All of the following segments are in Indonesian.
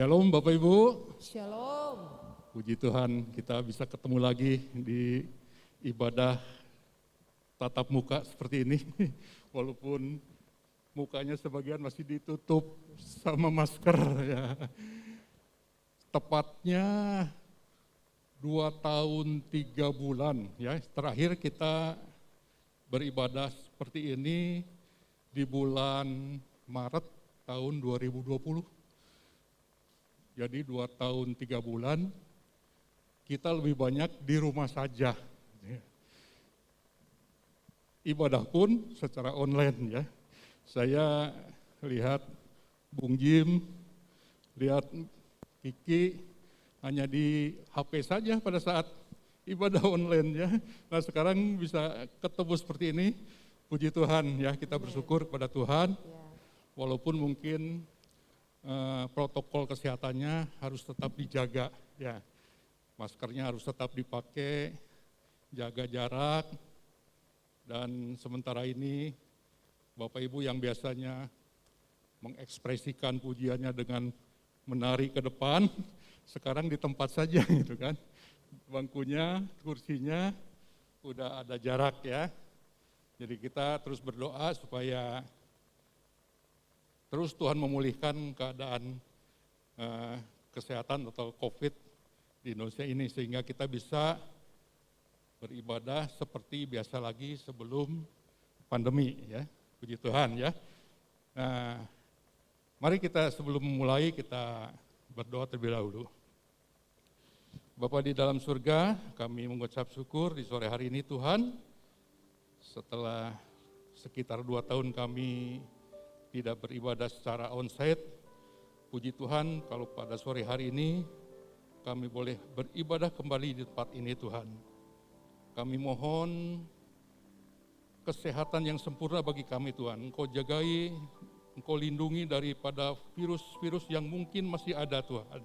Shalom Bapak Ibu, Shalom. puji Tuhan kita bisa ketemu lagi di ibadah tatap muka seperti ini. Walaupun mukanya sebagian masih ditutup sama masker ya. Tepatnya 2 tahun 3 bulan ya, terakhir kita beribadah seperti ini di bulan Maret tahun 2020. Jadi 2 tahun 3 bulan kita lebih banyak di rumah saja. Ibadah pun secara online ya. Saya lihat Bung Jim, lihat Kiki hanya di HP saja pada saat ibadah online ya. Nah sekarang bisa ketemu seperti ini, puji Tuhan ya, kita bersyukur kepada Tuhan. Walaupun mungkin protokol kesehatannya harus tetap dijaga ya, maskernya harus tetap dipakai, jaga jarak, dan sementara ini Bapak Ibu yang biasanya mengekspresikan pujiannya dengan menari ke depan, sekarang di tempat saja gitu kan, bangkunya, kursinya udah ada jarak ya, jadi kita terus berdoa supaya terus Tuhan memulihkan keadaan kesehatan atau COVID di Indonesia ini sehingga kita bisa beribadah seperti biasa lagi sebelum pandemi ya, puji Tuhan ya. Nah, mari kita sebelum memulai kita berdoa terlebih dahulu. Bapa di dalam surga, kami mengucap syukur di sore hari ini Tuhan, setelah sekitar 2 tahun kami tidak beribadah secara onsite, puji Tuhan kalau pada sore hari ini kami boleh beribadah kembali di tempat ini Tuhan. Kami mohon kesehatan yang sempurna bagi kami Tuhan, Engkau jagai, Engkau lindungi daripada virus-virus yang mungkin masih ada Tuhan.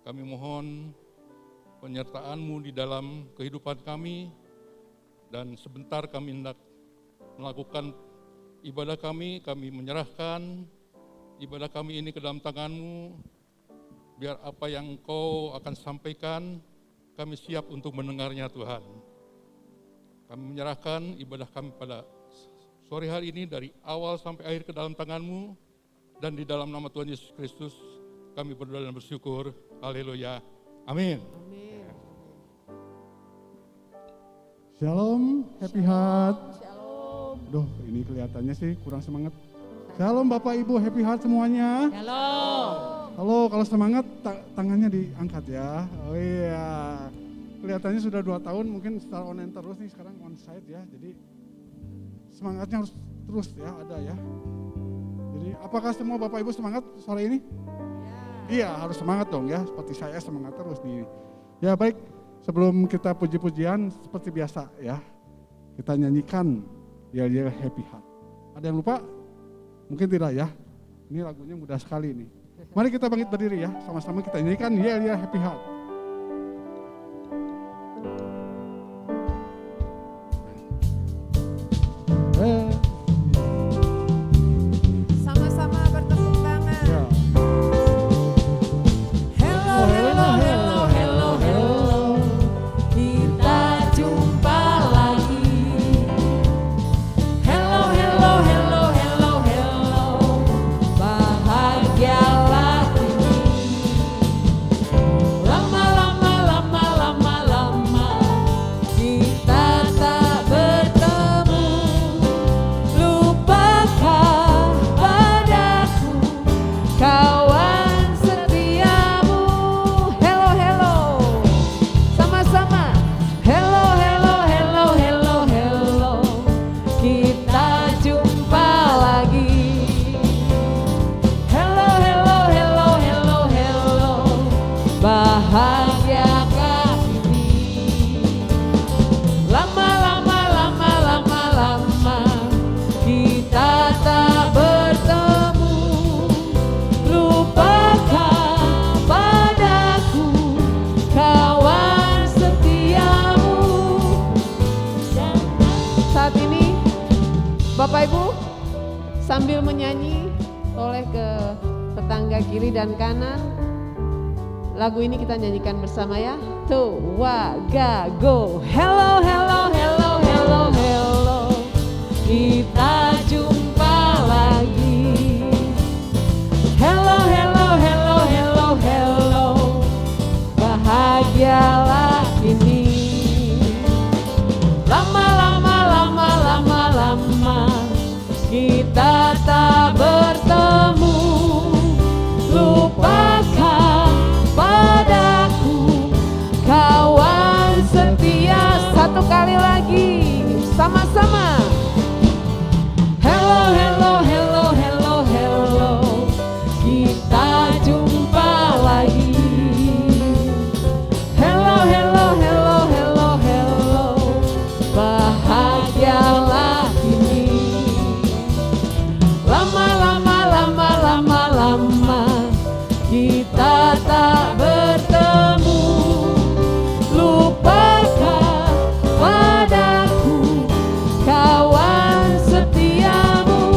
Kami mohon penyertaan-Mu di dalam kehidupan kami, dan sebentar kami hendak melakukan ibadah kami menyerahkan ibadah kami ini ke dalam tangan-Mu, biar apa yang Engkau akan sampaikan, kami siap untuk mendengarnya Tuhan. Kami menyerahkan ibadah kami pada sore hari ini dari awal sampai akhir ke dalam tangan-Mu, dan di dalam nama Tuhan Yesus Kristus kami berdoa dan bersyukur. Haleluya. Amin. Amin. Shalom, happy heart. Shalom. Duh, ini kelihatannya sih kurang semangat. Shalom Bapak Ibu, happy heart semuanya. Shalom. Halo, kalau semangat tangannya diangkat ya. Oh iya, kelihatannya sudah 2 tahun mungkin secara online terus nih, sekarang onsite ya. Jadi semangatnya harus terus ya, ada ya. Jadi apakah semua Bapak Ibu semangat sore ini? Iya, harus semangat dong ya, seperti saya semangat terus nih. Ya baik, sebelum kita puji-pujian seperti biasa ya, kita nyanyikan ya happy heart. Ada yang lupa? Mungkin tidak ya. Ini lagunya mudah sekali nih. Mari kita bangkit berdiri ya, sama-sama kita nyanyikan ya happy heart. Sama-sama bertepuk tangan. Ya. Hello, hello, hello, hello, hello. Kita jumpa lagi. Hello, hello, hello, hello, hello. Bahagialah ini. dan kanan. Lagu ini kita nyanyikan bersama ya. Tuh, wa, ga, go. Hello, hello, hello, hello, hello. Kita jumpa lagi. Hello, hello, hello, hello, hello. Bahagialah ini. Lama, lama, lama, lama, lama kita tak bertemu. Lupakan padaku kawan setia. Satu kali lagi sama-sama. Hello, hello, hello, hello, hello. Kita jumpa lagi. Hello, hello, hello, hello, hello. Bahagialah ini. Lama, lama, lama, lama, lama kita tak bertemu. Lupakan padaku kawan setiamu.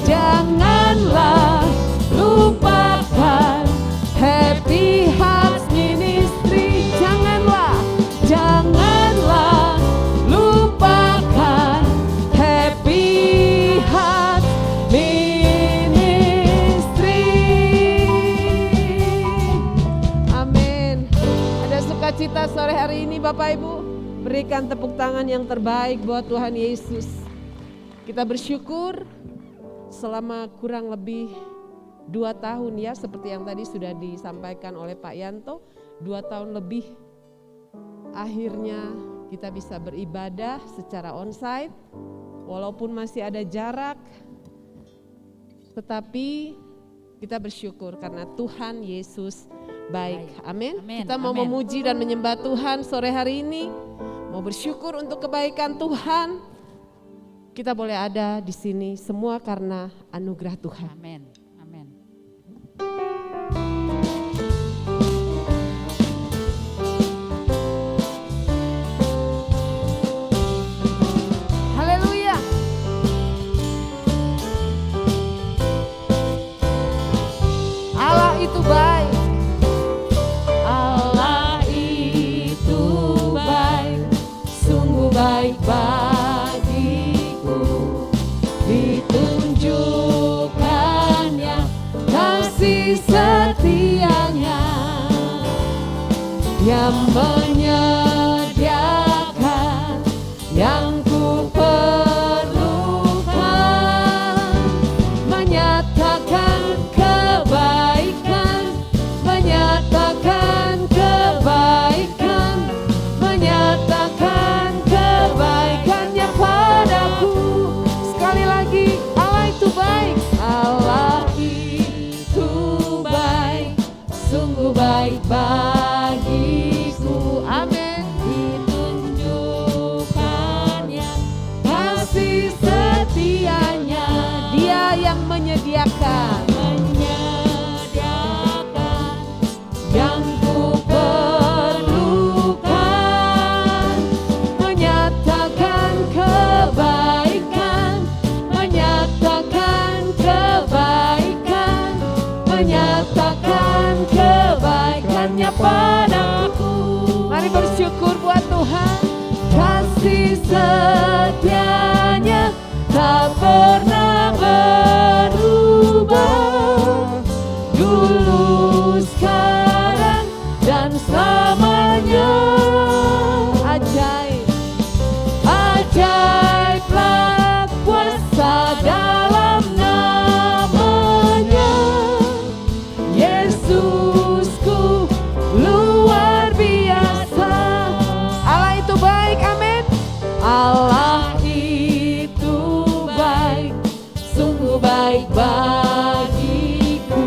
Janganlah lupakan Happy Hearts Ministry. Janganlah lupakan Happy Hearts Ministry. Amin. Ada sukacita sore hari ini Bapak Ibu. Berikan tepuk tangan yang terbaik buat Tuhan Yesus. Kita bersyukur selama kurang lebih 2 tahun ya, seperti yang tadi sudah disampaikan oleh Pak Yanto, 2 tahun lebih akhirnya kita bisa beribadah secara onsite, walaupun masih ada jarak, tetapi kita bersyukur karena Tuhan Yesus baik. Amin. Kita mau memuji dan menyembah Tuhan sore hari ini, mau bersyukur untuk kebaikan Tuhan. Kita boleh ada di sini semua karena anugerah Tuhan. Amin. Amin. Haleluya. Allah itu baik. Allah itu baik. Sungguh baik bagiku. Ditunjukkannya kasih setianya. Dia menyediakan yang ku perlukan, menyatakan kebaikan, menyatakan kebaikan, menyatakan kebaikannya padaku. Sekali lagi, Allah itu baik. Allah itu baik, sungguh baik bagiku. Amin. Ditunjukkannya kasih setianya. Dia yang menyediakan yang ku perlukan, menyatakan kebaikan, menyatakan kebaikan, menyatakan kebaikannya padaku. Mari bersyukur buat Tuhan. Kasih setianya tak pernah berubah. Dulu, sekarang, dan selamanya. Ajaib, ajaiblah kuasa dalam namanya. Yesusku luar biasa. Allah itu baik, amin. Allah itu baik, sungguh baik bagiku.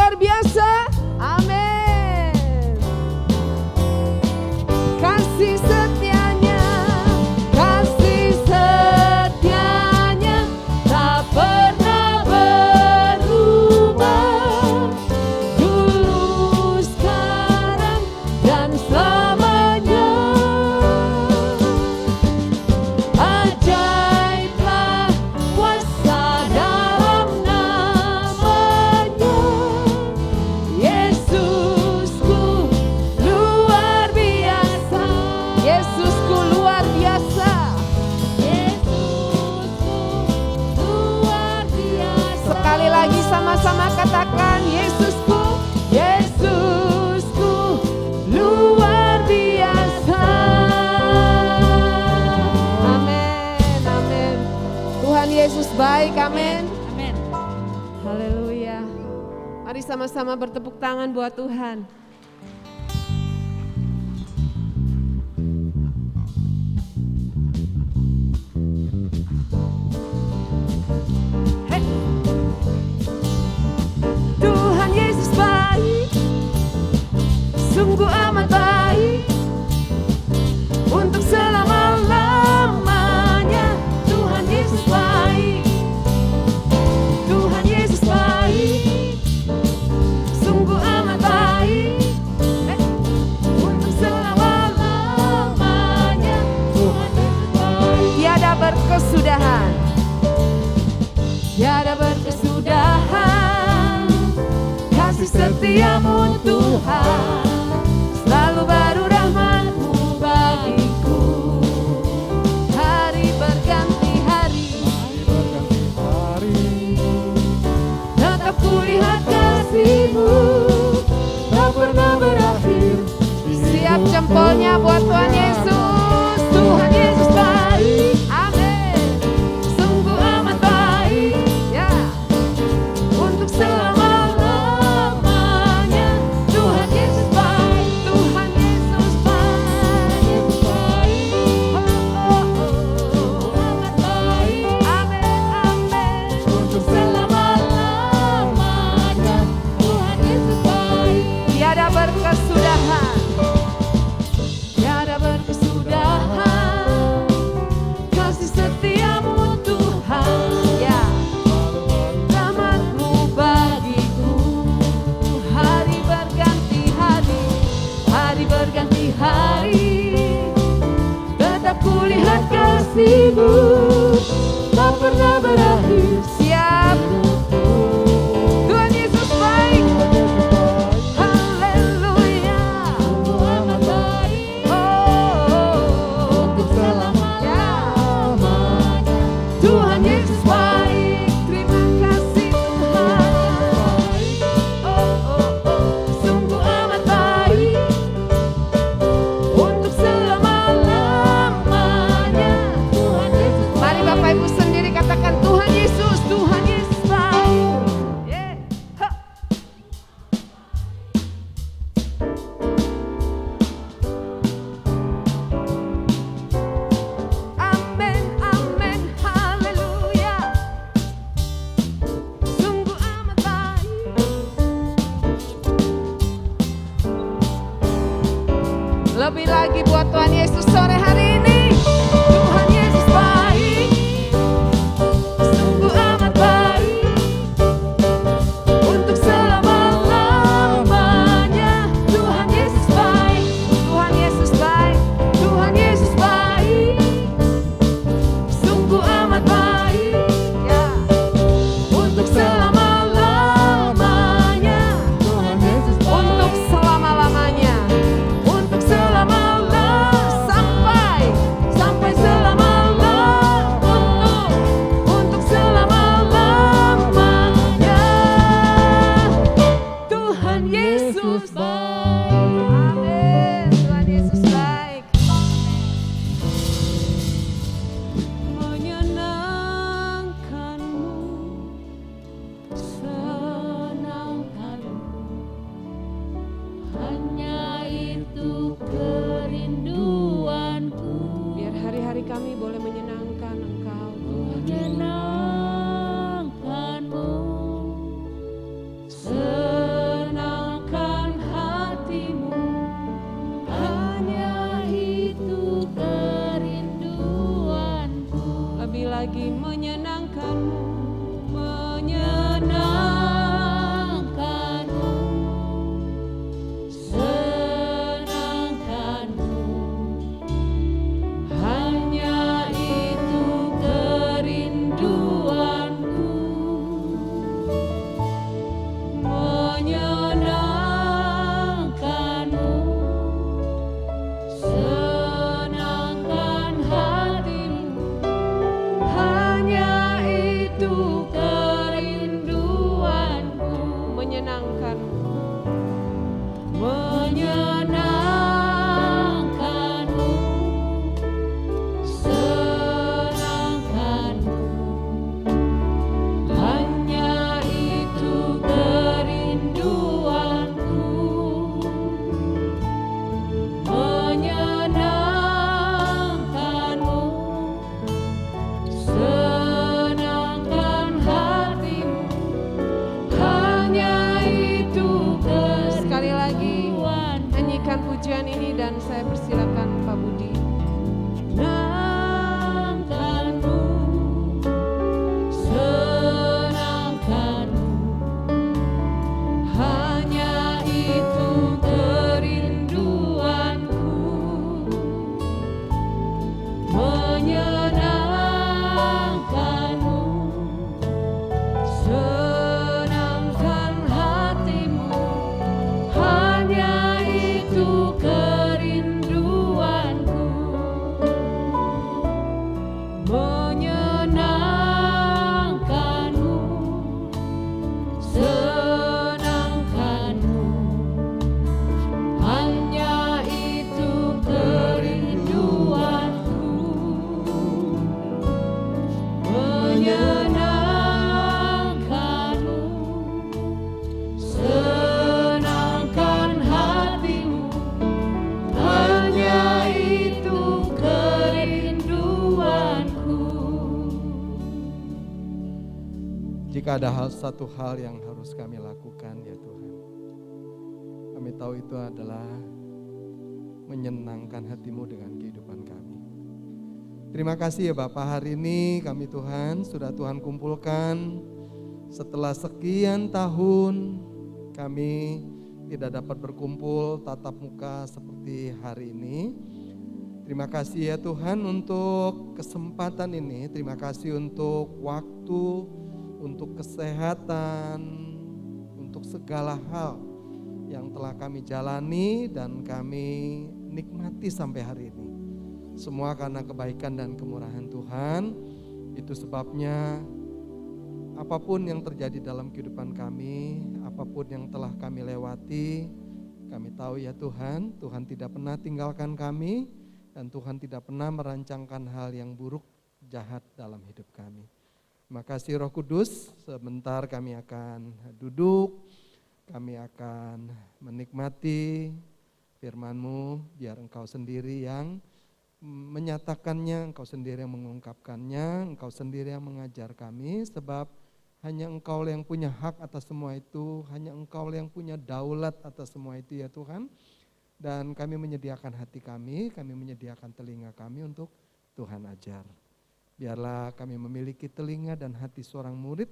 luar biasa. Amin. Kasih setianya tak pernah berubah. Dulu, sekarang, dan selamanya. Ajaiblah kuasa dalam namanya. Yesusku luar biasa. Yesusku luar biasa. Yesusku luar biasa. Sekali lagi sama-sama katakan Yesusku, Yesusku luar biasa. Amin, amin. Tuhan Yesus baik, amin. Amin. Haleluya. Mari sama-sama bertepuk tangan buat Tuhan. Hey. Tuhan Yesus baik, sungguh amat baik, untuk selama-lamanya. Tuhan Yesus baik, Tuhan Yesus baik, sungguh amat baik, untuk selama-lamanya. Tuhan Yesus baik, tiada berkesudahan, tiada berkesudahan. Kasih setiamu Tuhan, selalu baru rahmat-Mu bagiku. Hari berganti hari, tetap kulihat kasih-Mu, tak pernah berakhir. Siap jempolnya buat Tuhan Yesus. Tuhan Yesus baik, amin. Sungguh amat baik, ya, untuk selama-lamanya. lagi menyenangkanmu, senangkanmu, hanya itu kerinduanku. Menyenangkanmu, senangkan hatimu, hanya itu kerinduanku. menyenangkanmu. Menyenangkanmu, senangkanmu, hanya itu kerinduanku. Menyenangkanmu, senangkan hatimu, hanya itu Sekali lagi kerinduanku. nyanyikan pujian ini dan saya persilakan Pak Budi. Senangkanmu, senangkanmu, hanya itu kerinduanku. Menyenangkanmu, senangkan hatimu, hanya itu kerinduanku. Menyenangkanmu, senangkanmu, hanya itu kerinduanku. Menyenangkanmu, senangkan hatimu, hanya itu kerinduanku. Jika ada satu hal yang harus kami lakukan ya Tuhan, kami tahu itu adalah menyenangkan hati-Mu dengan kehidupan kami. Terima kasih ya Bapak, hari ini kami Tuhan sudah Tuhan kumpulkan setelah sekian tahun kami tidak dapat berkumpul tatap muka seperti hari ini. Terima kasih ya Tuhan untuk kesempatan ini, terima kasih untuk waktu, untuk kesehatan, untuk segala hal yang telah kami jalani dan kami nikmati sampai hari ini. Semua karena kebaikan dan kemurahan Tuhan. Itu sebabnya apapun yang terjadi dalam kehidupan kami, apapun yang telah kami lewati, kami tahu ya Tuhan, Tuhan tidak pernah tinggalkan kami dan Tuhan tidak pernah merancangkan hal yang buruk, jahat dalam hidup kami. Terima kasih Roh Kudus, sebentar kami akan duduk, kami akan menikmati firman-Mu, biar Engkau sendiri yang menyatakannya, Engkau sendiri yang mengungkapkannya, Engkau sendiri yang mengajar kami, sebab hanya Engkau yang punya hak atas semua itu, hanya Engkau yang punya daulat atas semua itu ya Tuhan. Dan kami menyediakan hati kami menyediakan telinga kami untuk Tuhan ajar. Biarlah kami memiliki telinga dan hati seorang murid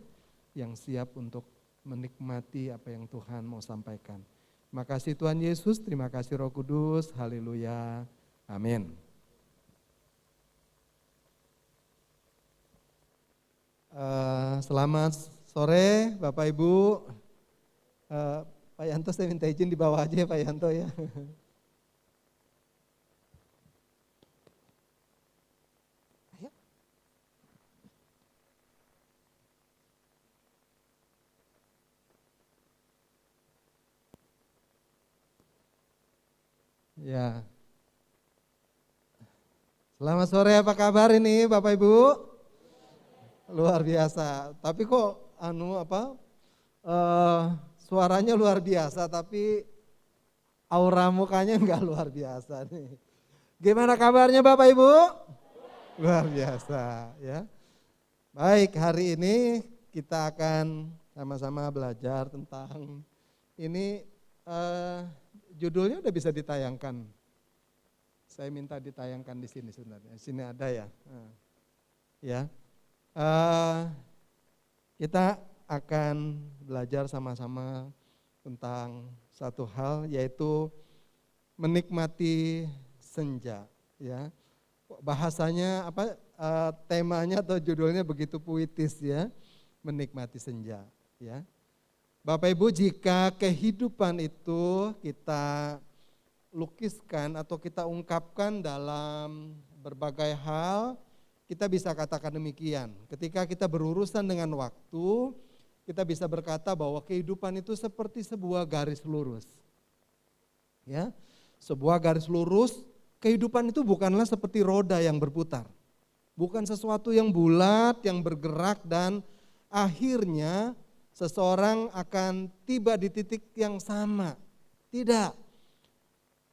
yang siap untuk menikmati apa yang Tuhan mau sampaikan. Terima kasih Tuhan Yesus, terima kasih Roh Kudus, haleluya, amin. Selamat sore Bapak Ibu. Pak Yanto saya minta izin di bawah aja ya Pak Yanto ya. Ya. Selamat sore, apa kabar ini Bapak Ibu? Luar biasa. Tapi kok suaranya luar biasa, tapi aura mukanya enggak luar biasa nih. Gimana kabarnya Bapak Ibu? Luar biasa ya. Baik, hari ini kita akan sama-sama belajar tentang ini, judulnya udah bisa ditayangkan. Saya minta ditayangkan di sini sebenarnya. Di sini ada ya. Ya. Eh, kita akan belajar sama-sama tentang satu hal, yaitu menikmati senja. Ya, bahasanya apa? Temanya atau judulnya begitu puitis ya, menikmati senja. Ya, Bapak Ibu, jika kehidupan itu kita lukiskan atau kita ungkapkan dalam berbagai hal, kita bisa katakan demikian. Ketika kita berurusan dengan waktu, kita bisa berkata bahwa kehidupan itu seperti sebuah garis lurus. Ya, sebuah garis lurus, kehidupan itu bukanlah seperti roda yang berputar. Bukan sesuatu yang bulat, yang bergerak dan akhirnya seseorang akan tiba di titik yang sama. Tidak.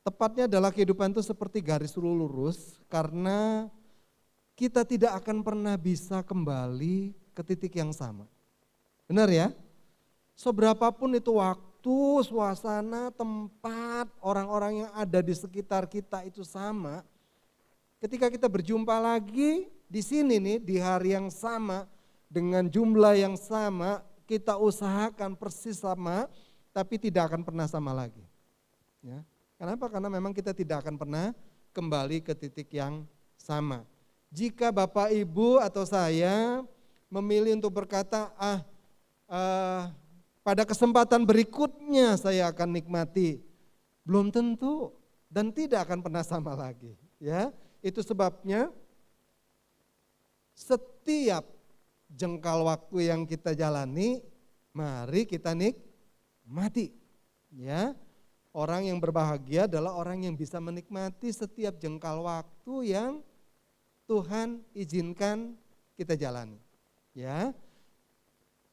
Tepatnya adalah kehidupan itu seperti garis lurus karena kita tidak akan pernah bisa kembali ke titik yang sama. Benar ya? Seberapapun itu waktu, suasana, tempat, orang-orang yang ada di sekitar kita itu sama. Ketika kita berjumpa lagi di sini nih, di hari yang sama, dengan jumlah yang sama, kita usahakan persis sama, tapi tidak akan pernah sama lagi. Ya. Kenapa? Karena memang kita tidak akan pernah kembali ke titik yang sama. Jika Bapak Ibu atau saya memilih untuk berkata, pada kesempatan berikutnya saya akan nikmati, belum tentu dan tidak akan pernah sama lagi. Ya, itu sebabnya setiap jengkal waktu yang kita jalani, mari kita nikmati. Ya, orang yang berbahagia adalah orang yang bisa menikmati setiap jengkal waktu yang Tuhan izinkan kita jalani, ya.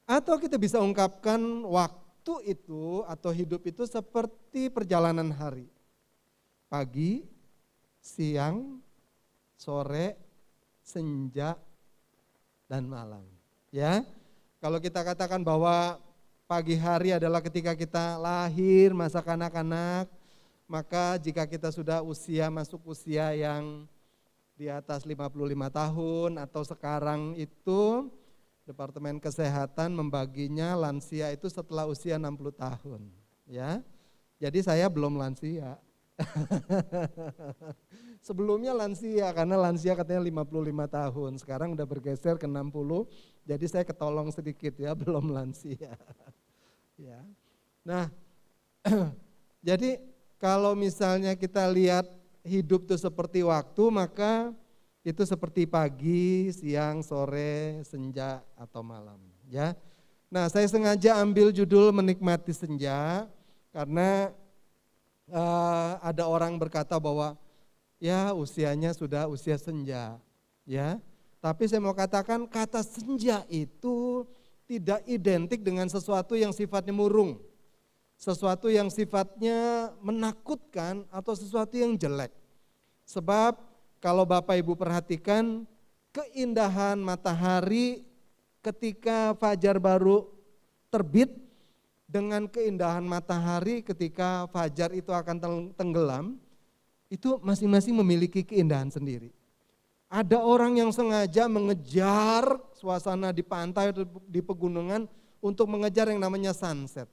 Atau kita bisa ungkapkan waktu itu atau hidup itu seperti perjalanan hari. Pagi, siang, sore, senja, dan malam. Ya, kalau kita katakan bahwa pagi hari adalah ketika kita lahir, masa kanak-kanak, maka jika kita sudah masuk usia yang di atas 55 tahun atau sekarang itu Departemen Kesehatan membaginya lansia itu setelah usia 60 tahun, ya. Jadi saya belum lansia. Sebelumnya lansia karena lansia katanya 55 tahun, sekarang udah bergeser ke 60. Jadi saya ketolong sedikit ya, belum lansia. Ya. Nah, jadi kalau misalnya kita lihat hidup itu seperti waktu, maka itu seperti pagi, siang, sore, senja, atau malam. Ya. Nah, saya sengaja ambil judul menikmati senja karena ada orang berkata bahwa ya usianya sudah usia senja. Ya. Tapi saya mau katakan kata senja itu tidak identik dengan sesuatu yang sifatnya murung. Sesuatu yang sifatnya menakutkan atau sesuatu yang jelek. Sebab kalau Bapak Ibu perhatikan keindahan matahari ketika fajar baru terbit dengan keindahan matahari ketika fajar itu akan tenggelam, itu masing-masing memiliki keindahan sendiri. Ada orang yang sengaja mengejar suasana di pantai atau di pegunungan untuk mengejar yang namanya sunset.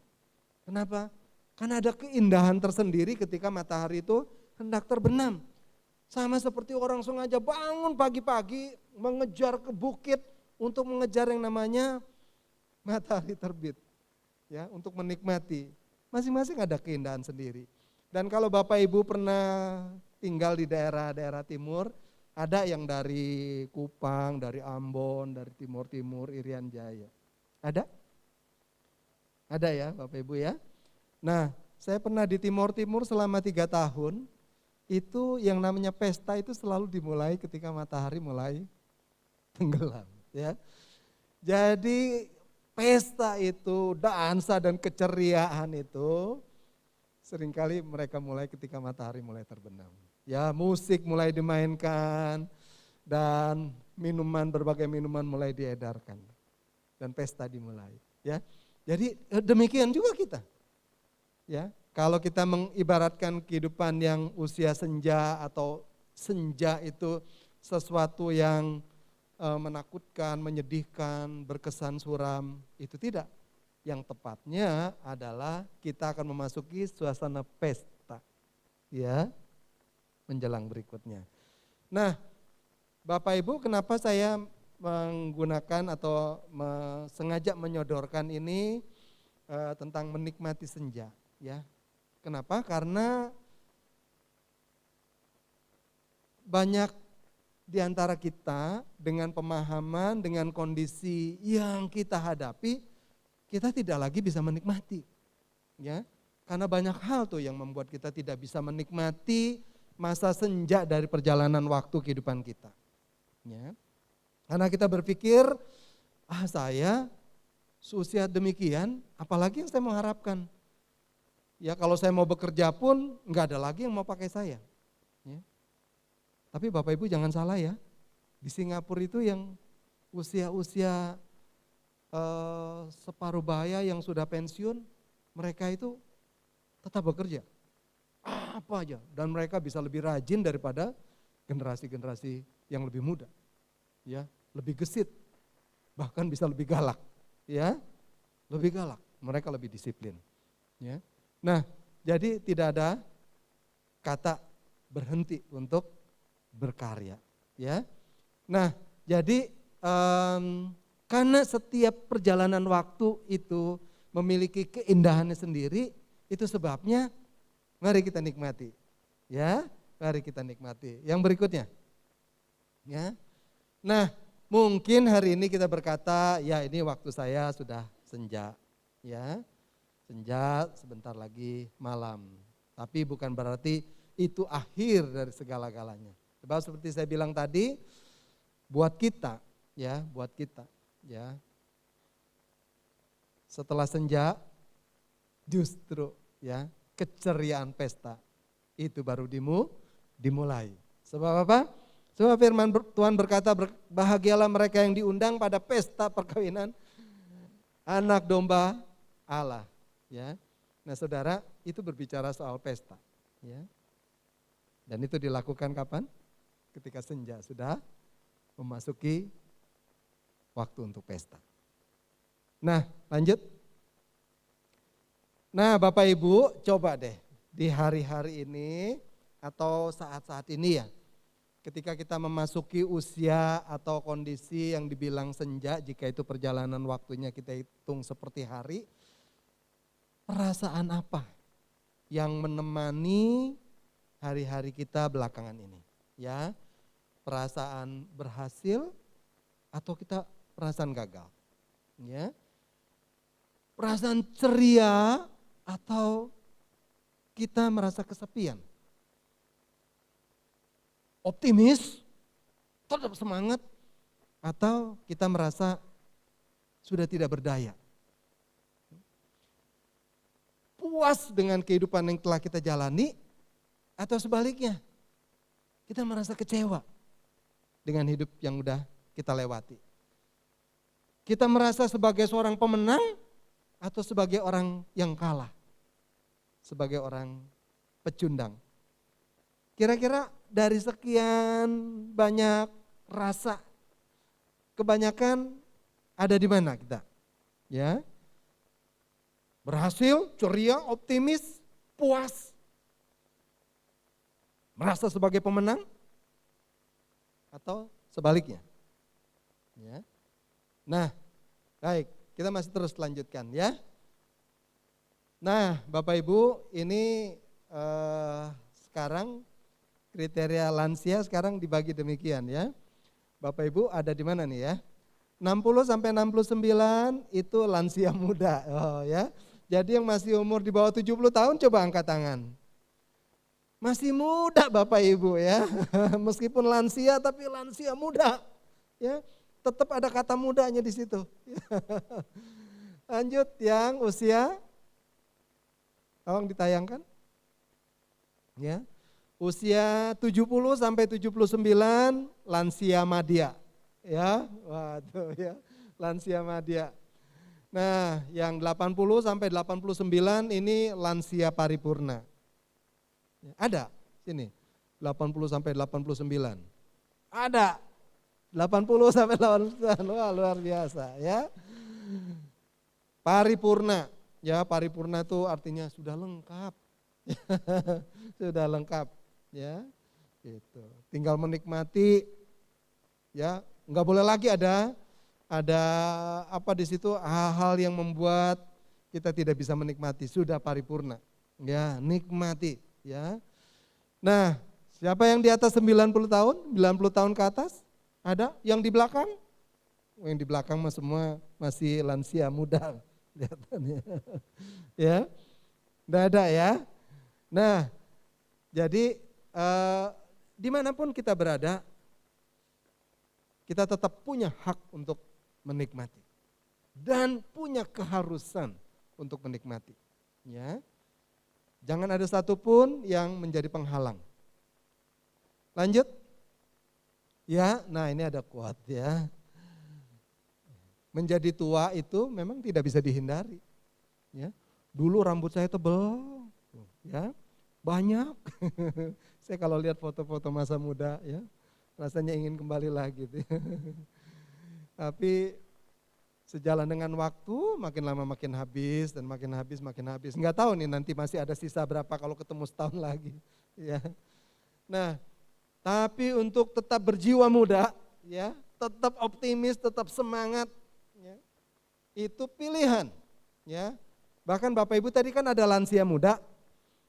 Kenapa? Karena ada keindahan tersendiri ketika matahari itu hendak terbenam. Sama seperti orang sengaja bangun pagi-pagi mengejar ke bukit untuk mengejar yang namanya matahari terbit. Ya, untuk menikmati. Masing-masing ada keindahan sendiri. Dan kalau Bapak Ibu pernah tinggal di daerah-daerah timur, ada yang dari Kupang, dari Ambon, dari timur-timur, Irian Jaya. Ada? Ada ya Bapak Ibu ya. Nah, saya pernah di Timur-Timur selama 3 tahun, itu yang namanya pesta itu selalu dimulai ketika matahari mulai tenggelam. Ya. Jadi pesta itu, dansa dan keceriaan itu, seringkali mereka mulai ketika matahari mulai terbenam. Ya, musik mulai dimainkan, dan berbagai minuman mulai diedarkan. Dan pesta dimulai. Ya. Jadi demikian juga kita. Ya, kalau kita mengibaratkan kehidupan yang usia senja atau senja itu sesuatu yang menakutkan, menyedihkan, berkesan suram, itu tidak. Yang tepatnya adalah kita akan memasuki suasana pesta, ya, menjelang berikutnya. Nah, Bapak Ibu, kenapa saya menggunakan atau sengaja menyodorkan ini tentang menikmati senja, ya? Kenapa? Karena banyak di antara kita dengan pemahaman, dengan kondisi yang kita hadapi, kita tidak lagi bisa menikmati, ya. Karena banyak hal tuh yang membuat kita tidak bisa menikmati masa senja dari perjalanan waktu kehidupan kita, ya. Karena kita berpikir, saya seusia demikian, apalagi yang saya mengharapkan. Ya kalau saya mau bekerja pun nggak ada lagi yang mau pakai saya. Ya. Tapi Bapak Ibu jangan salah ya, di Singapura itu yang usia-usia separuh baya yang sudah pensiun, mereka itu tetap bekerja. Apa aja, dan mereka bisa lebih rajin daripada generasi-generasi yang lebih muda. Ya, lebih gesit, bahkan bisa lebih galak. Ya, lebih galak, mereka lebih disiplin. Ya. Nah, jadi tidak ada kata berhenti untuk berkarya, ya. Nah, jadi karena setiap perjalanan waktu itu memiliki keindahannya sendiri, itu sebabnya mari kita nikmati, ya. Mari kita nikmati. Yang berikutnya, ya. Nah, mungkin hari ini kita berkata, ya ini waktu saya sudah senja, ya. Senja, sebentar lagi malam. Tapi bukan berarti itu akhir dari segala-galanya. Sebab seperti saya bilang tadi, buat kita, ya, setelah senja, justru ya keceriaan pesta itu baru dimulai. Sebab apa? Sebab firman Tuhan berkata, bahagialah mereka yang diundang pada pesta perkawinan anak domba Allah. Ya, nah saudara, itu berbicara soal pesta, ya. Dan itu dilakukan kapan? Ketika senja sudah memasuki waktu untuk pesta. Nah, lanjut. Nah, Bapak Ibu, coba deh di hari-hari ini atau saat-saat ini ya, ketika kita memasuki usia atau kondisi yang dibilang senja, jika itu perjalanan waktunya kita hitung seperti hari, perasaan apa yang menemani hari-hari kita belakangan ini? Ya, perasaan berhasil atau kita perasaan gagal? Ya, perasaan ceria atau kita merasa kesepian? Optimis, tetap semangat, atau kita merasa sudah tidak berdaya? Puas dengan kehidupan yang telah kita jalani, atau sebaliknya kita merasa kecewa dengan hidup yang udah kita lewati. Kita merasa sebagai seorang pemenang atau sebagai orang yang kalah, sebagai orang pecundang. Kira-kira dari sekian banyak rasa, kebanyakan ada di mana kita? Ya. Berhasil, ceria, optimis, puas. Merasa sebagai pemenang? Atau sebaliknya? Ya. Nah, baik, kita masih terus lanjutkan ya. Nah, Bapak Ibu, ini sekarang kriteria lansia sekarang dibagi demikian ya. Bapak Ibu ada di mana nih ya? 60 sampai 69 itu lansia muda. Oh ya. Jadi yang masih umur di bawah 70 tahun coba angkat tangan. Masih muda Bapak Ibu ya. Meskipun lansia tapi lansia muda. Ya, tetap ada kata mudanya di situ. Lanjut yang usia, tolong ditayangkan. Ya. Usia 70 sampai 79 lansia madya. Ya, waduh ya, lansia madya. Nah, yang 80 sampai 89 ini lansia paripurna. Ada sini 80 sampai 89. Ada. 80 sampai 80 luar biasa ya. Paripurna, ya paripurna itu artinya sudah lengkap. Sudah lengkap ya. Gitu. Tinggal menikmati ya, nggak boleh lagi ada apa di situ hal-hal yang membuat kita tidak bisa menikmati, sudah paripurna. Ya, nikmati ya. Nah, siapa yang di atas 90 tahun? 90 tahun ke atas? Ada? Yang di belakang? Yang di belakang mah semua masih lansia muda kelihatannya. Ya. Enggak ada ya. Nah, jadi dimanapun kita berada, kita tetap punya hak untuk menikmati dan punya keharusan untuk menikmati. Ya, jangan ada satupun yang menjadi penghalang. Lanjut, ya. Nah ini ada quote ya. Menjadi tua itu memang tidak bisa dihindari. Ya, dulu rambut saya tebal, ya banyak. Saya kalau lihat foto-foto masa muda ya, rasanya ingin kembali lagi. Tapi sejalan dengan waktu makin lama makin habis dan makin habis makin habis. Enggak tahu nih nanti masih ada sisa berapa kalau ketemu setahun lagi. Ya. Nah, tapi untuk tetap berjiwa muda, ya, tetap optimis, tetap semangat, ya, itu pilihan. Ya. Bahkan Bapak Ibu tadi kan ada lansia muda,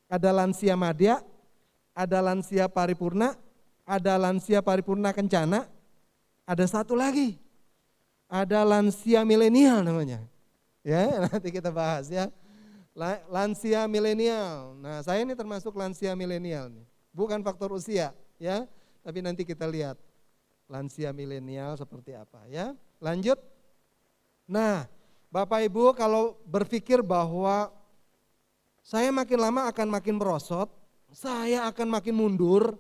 ada lansia madya, ada lansia paripurna, ada lansia paripurna kencana, ada satu lagi, ada lansia milenial namanya. Ya, nanti kita bahas ya. Lansia milenial. Nah, saya ini termasuk lansia milenial nih. Bukan faktor usia ya, tapi nanti kita lihat lansia milenial seperti apa ya. Lanjut. Nah, Bapak Ibu kalau berpikir bahwa saya makin lama akan makin merosot, saya akan makin mundur,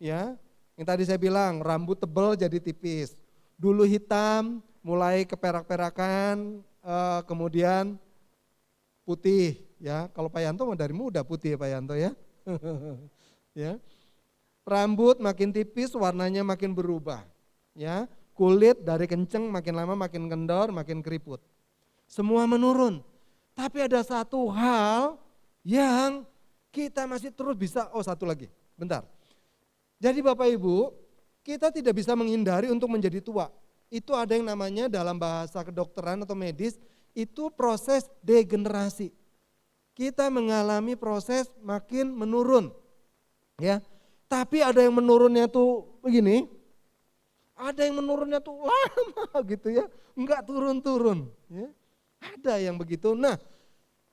ya. Yang tadi saya bilang rambut tebal jadi tipis, dulu hitam mulai keperak-perakan, kemudian putih, ya. Kalau Pak Yanto dari muda putih ya Pak Yanto ya. Ya. Rambut makin tipis, warnanya makin berubah, ya. Kulit dari kenceng makin lama makin kendor, makin keriput. Semua menurun. Tapi ada satu hal yang kita masih terus bisa, satu lagi, bentar. Jadi Bapak Ibu, kita tidak bisa menghindari untuk menjadi tua. Itu ada yang namanya dalam bahasa kedokteran atau medis, itu proses degenerasi. Kita mengalami proses makin menurun. Ya. Tapi ada yang menurunnya tuh begini, ada yang menurunnya tuh lama gitu ya, enggak turun-turun. Ya. Ada yang begitu, nah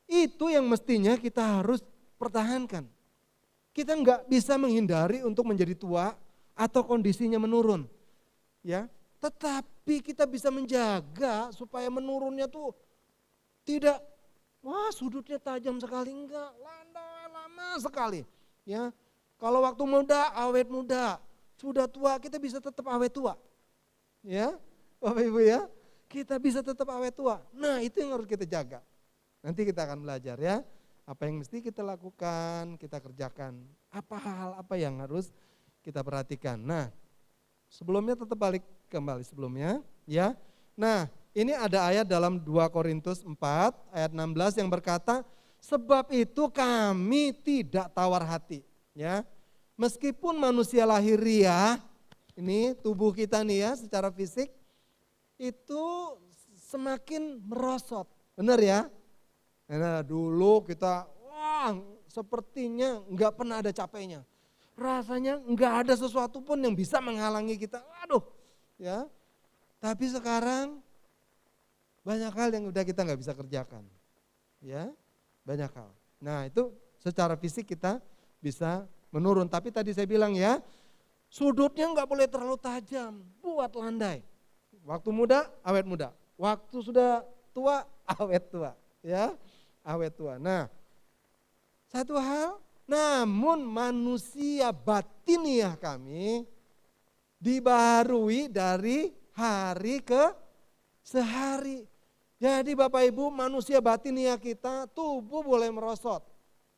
itu yang mestinya kita harus pertahankan. Kita nggak bisa menghindari untuk menjadi tua atau kondisinya menurun. Ya, tetapi kita bisa menjaga supaya menurunnya tuh tidak, sudutnya tajam sekali, enggak, landai lama sekali. Ya, kalau waktu muda awet muda, sudah tua kita bisa tetap awet tua. Ya, Bapak Ibu ya, kita bisa tetap awet tua. Nah itu yang harus kita jaga. Nanti kita akan belajar ya, apa yang mesti kita lakukan, kita kerjakan. Apa hal apa yang harus kita perhatikan. Nah, sebelumnya tetap balik kembali sebelumnya ya. Nah, ini ada ayat dalam 2 Korintus 4 ayat 16 yang berkata, sebab itu kami tidak tawar hati. Ya, meskipun manusia lahiriah, ini tubuh kita nih ya secara fisik, itu semakin merosot. Benar ya? Nah, dulu kita sepertinya nggak pernah ada capeknya. Rasanya nggak ada sesuatu pun yang bisa menghalangi kita. Aduh, ya. Tapi sekarang banyak hal yang udah kita nggak bisa kerjakan. Ya, banyak hal. Nah, itu secara fisik kita bisa menurun. Tapi tadi saya bilang ya, sudutnya nggak boleh terlalu tajam, buat landai. Waktu muda, awet muda. Waktu sudah tua, awet tua. Ya, awet tua. Nah, satu hal, namun manusia batiniah kami dibaharui dari hari ke sehari. Jadi Bapak Ibu, manusia batiniah kita, tubuh boleh merosot.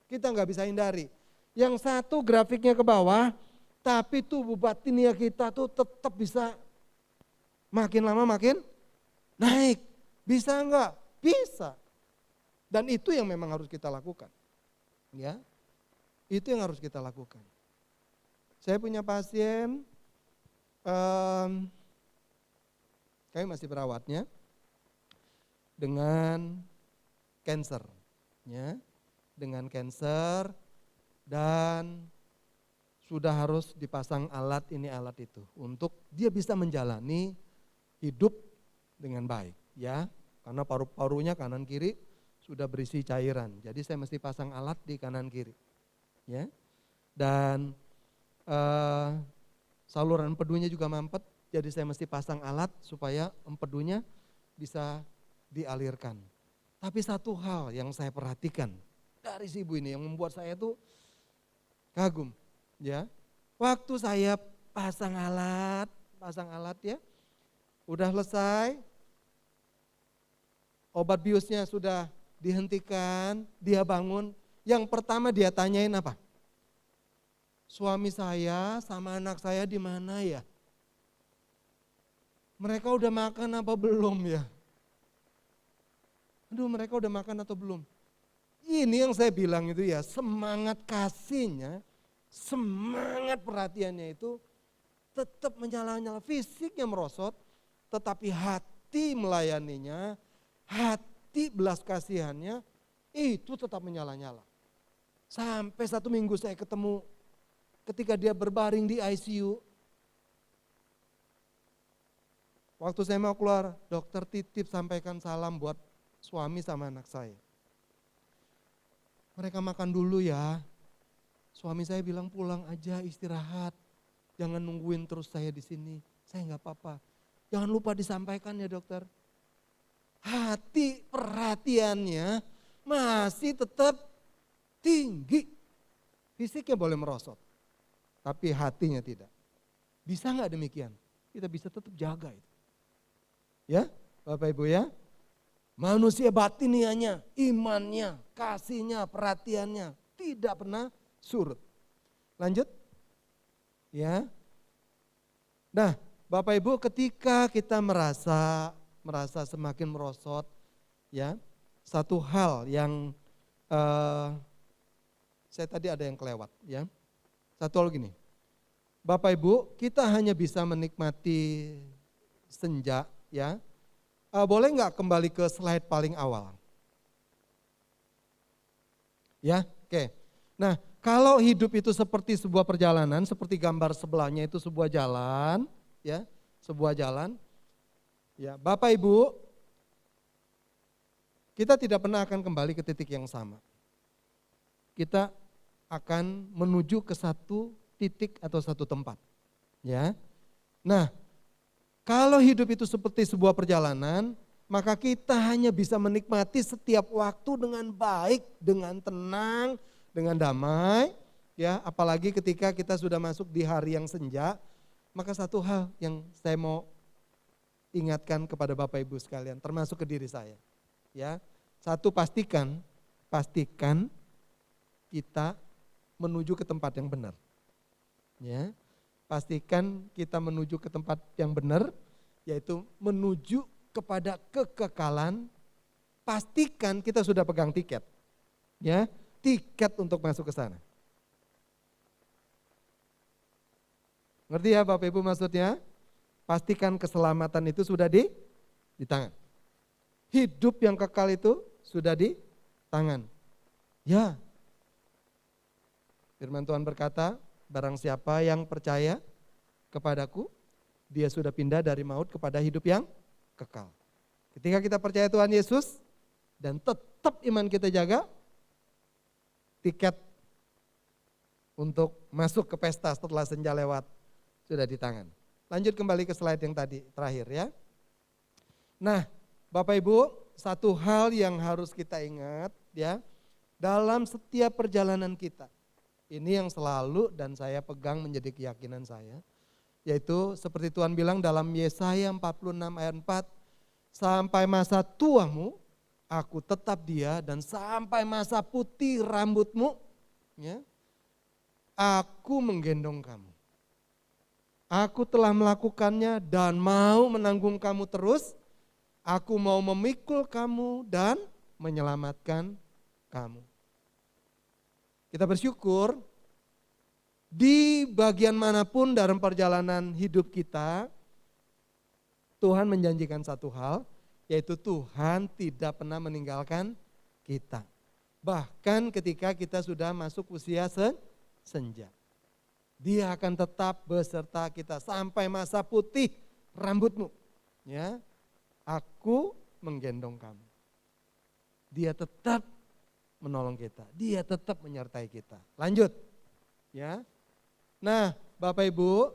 Kita nggak bisa hindari. Yang satu grafiknya ke bawah, tapi tubuh batiniah kita tuh tetap bisa makin lama makin naik. Bisa enggak? Bisa. Dan itu yang memang harus kita lakukan. Ya, itu yang harus kita lakukan. Saya punya pasien, kami masih berawatnya, dengan cancer. Ya, dengan cancer dan sudah harus dipasang alat ini alat itu untuk dia bisa menjalani hidup dengan baik, ya. Karena paru-parunya kanan kiri sudah berisi cairan. Jadi saya mesti pasang alat di kanan kiri. Ya. Dan saluran empedunya juga mampet, jadi saya mesti pasang alat supaya empedunya bisa dialirkan. Tapi satu hal yang saya perhatikan dari si ibu ini yang membuat saya tuh kagum. Ya, waktu saya pasang alat ya, udah selesai, obat biusnya sudah dihentikan, dia bangun, yang pertama dia tanyain apa? Suami saya sama anak saya di mana ya? Mereka udah makan apa belum ya? Aduh, mereka udah makan atau belum? Ini yang saya bilang itu ya, semangat kasihnya, semangat perhatiannya itu tetap menyala-nyala, fisiknya merosot, tetapi hati melayaninya, hati belas kasihannya itu tetap menyala-nyala. Sampai 1 minggu saya ketemu ketika dia berbaring di ICU. Waktu saya mau keluar, dokter titip sampaikan salam buat suami sama anak saya. Mereka makan dulu ya. Suami saya bilang pulang aja istirahat, jangan nungguin terus saya di sini. Saya nggak apa-apa. Jangan lupa disampaikan ya dokter. Hati perhatiannya masih tetap tinggi. Fisiknya boleh merosot, tapi hatinya tidak. Bisa nggak demikian? Kita bisa tetap jaga itu. Ya, Bapak Ibu ya. Manusia batinianya, imannya, kasihnya, perhatiannya tidak pernah surut. Lanjut. Ya. Nah, Bapak Ibu, ketika kita merasa semakin merosot, ya, satu hal yang saya tadi ada yang kelewat, ya. Satu hal gini. Bapak Ibu, kita hanya bisa menikmati senja, ya. Boleh nggak kembali ke slide paling awal? Ya, oke. Nah, kalau hidup itu seperti sebuah perjalanan, seperti gambar sebelahnya itu sebuah jalan, ya, sebuah jalan. Ya, Bapak Ibu, kita tidak pernah akan kembali ke titik yang sama. Kita akan menuju ke satu titik atau satu tempat. Ya. Nah, kalau hidup itu seperti sebuah perjalanan, maka kita hanya bisa menikmati setiap waktu dengan baik, dengan tenang, dengan damai, ya, apalagi ketika kita sudah masuk di hari yang senja, maka satu hal yang saya mau ingatkan kepada Bapak Ibu sekalian, termasuk ke diri saya, ya, satu pastikan kita menuju ke tempat yang benar, ya, pastikan kita menuju ke tempat yang benar, yaitu menuju kepada kekekalan. Pastikan kita sudah pegang tiket, ya. Tiket untuk masuk ke sana. Ngerti ya Bapak Ibu maksudnya? Pastikan keselamatan itu sudah di tangan. Hidup yang kekal itu sudah di tangan. Ya. Firman Tuhan berkata, barang siapa yang percaya kepadaku, dia sudah pindah dari maut kepada hidup yang kekal. Ketika kita percaya Tuhan Yesus dan tetap iman kita jaga, tiket untuk masuk ke pesta setelah senja lewat sudah di tangan. Lanjut kembali ke slide yang tadi terakhir ya. Nah, Bapak Ibu, satu hal yang harus kita ingat ya, dalam setiap perjalanan kita. Ini yang selalu dan saya pegang menjadi keyakinan saya, yaitu seperti Tuhan bilang dalam Yesaya 46 ayat 4, sampai masa tuamu aku tetap dia, dan sampai masa putih rambutmu, ya, aku menggendong kamu. Aku telah melakukannya dan mau menanggung kamu terus. Aku mau memikul kamu dan menyelamatkan kamu. Kita bersyukur di bagian manapun dalam perjalanan hidup kita, Tuhan menjanjikan satu hal, yaitu Tuhan tidak pernah meninggalkan kita. Bahkan ketika kita sudah masuk usia senja. Dia akan tetap beserta kita sampai masa putih rambutmu. Ya, aku menggendong kamu. Dia tetap menolong kita. Dia tetap menyertai kita. Lanjut. Ya. Nah, Bapak Ibu,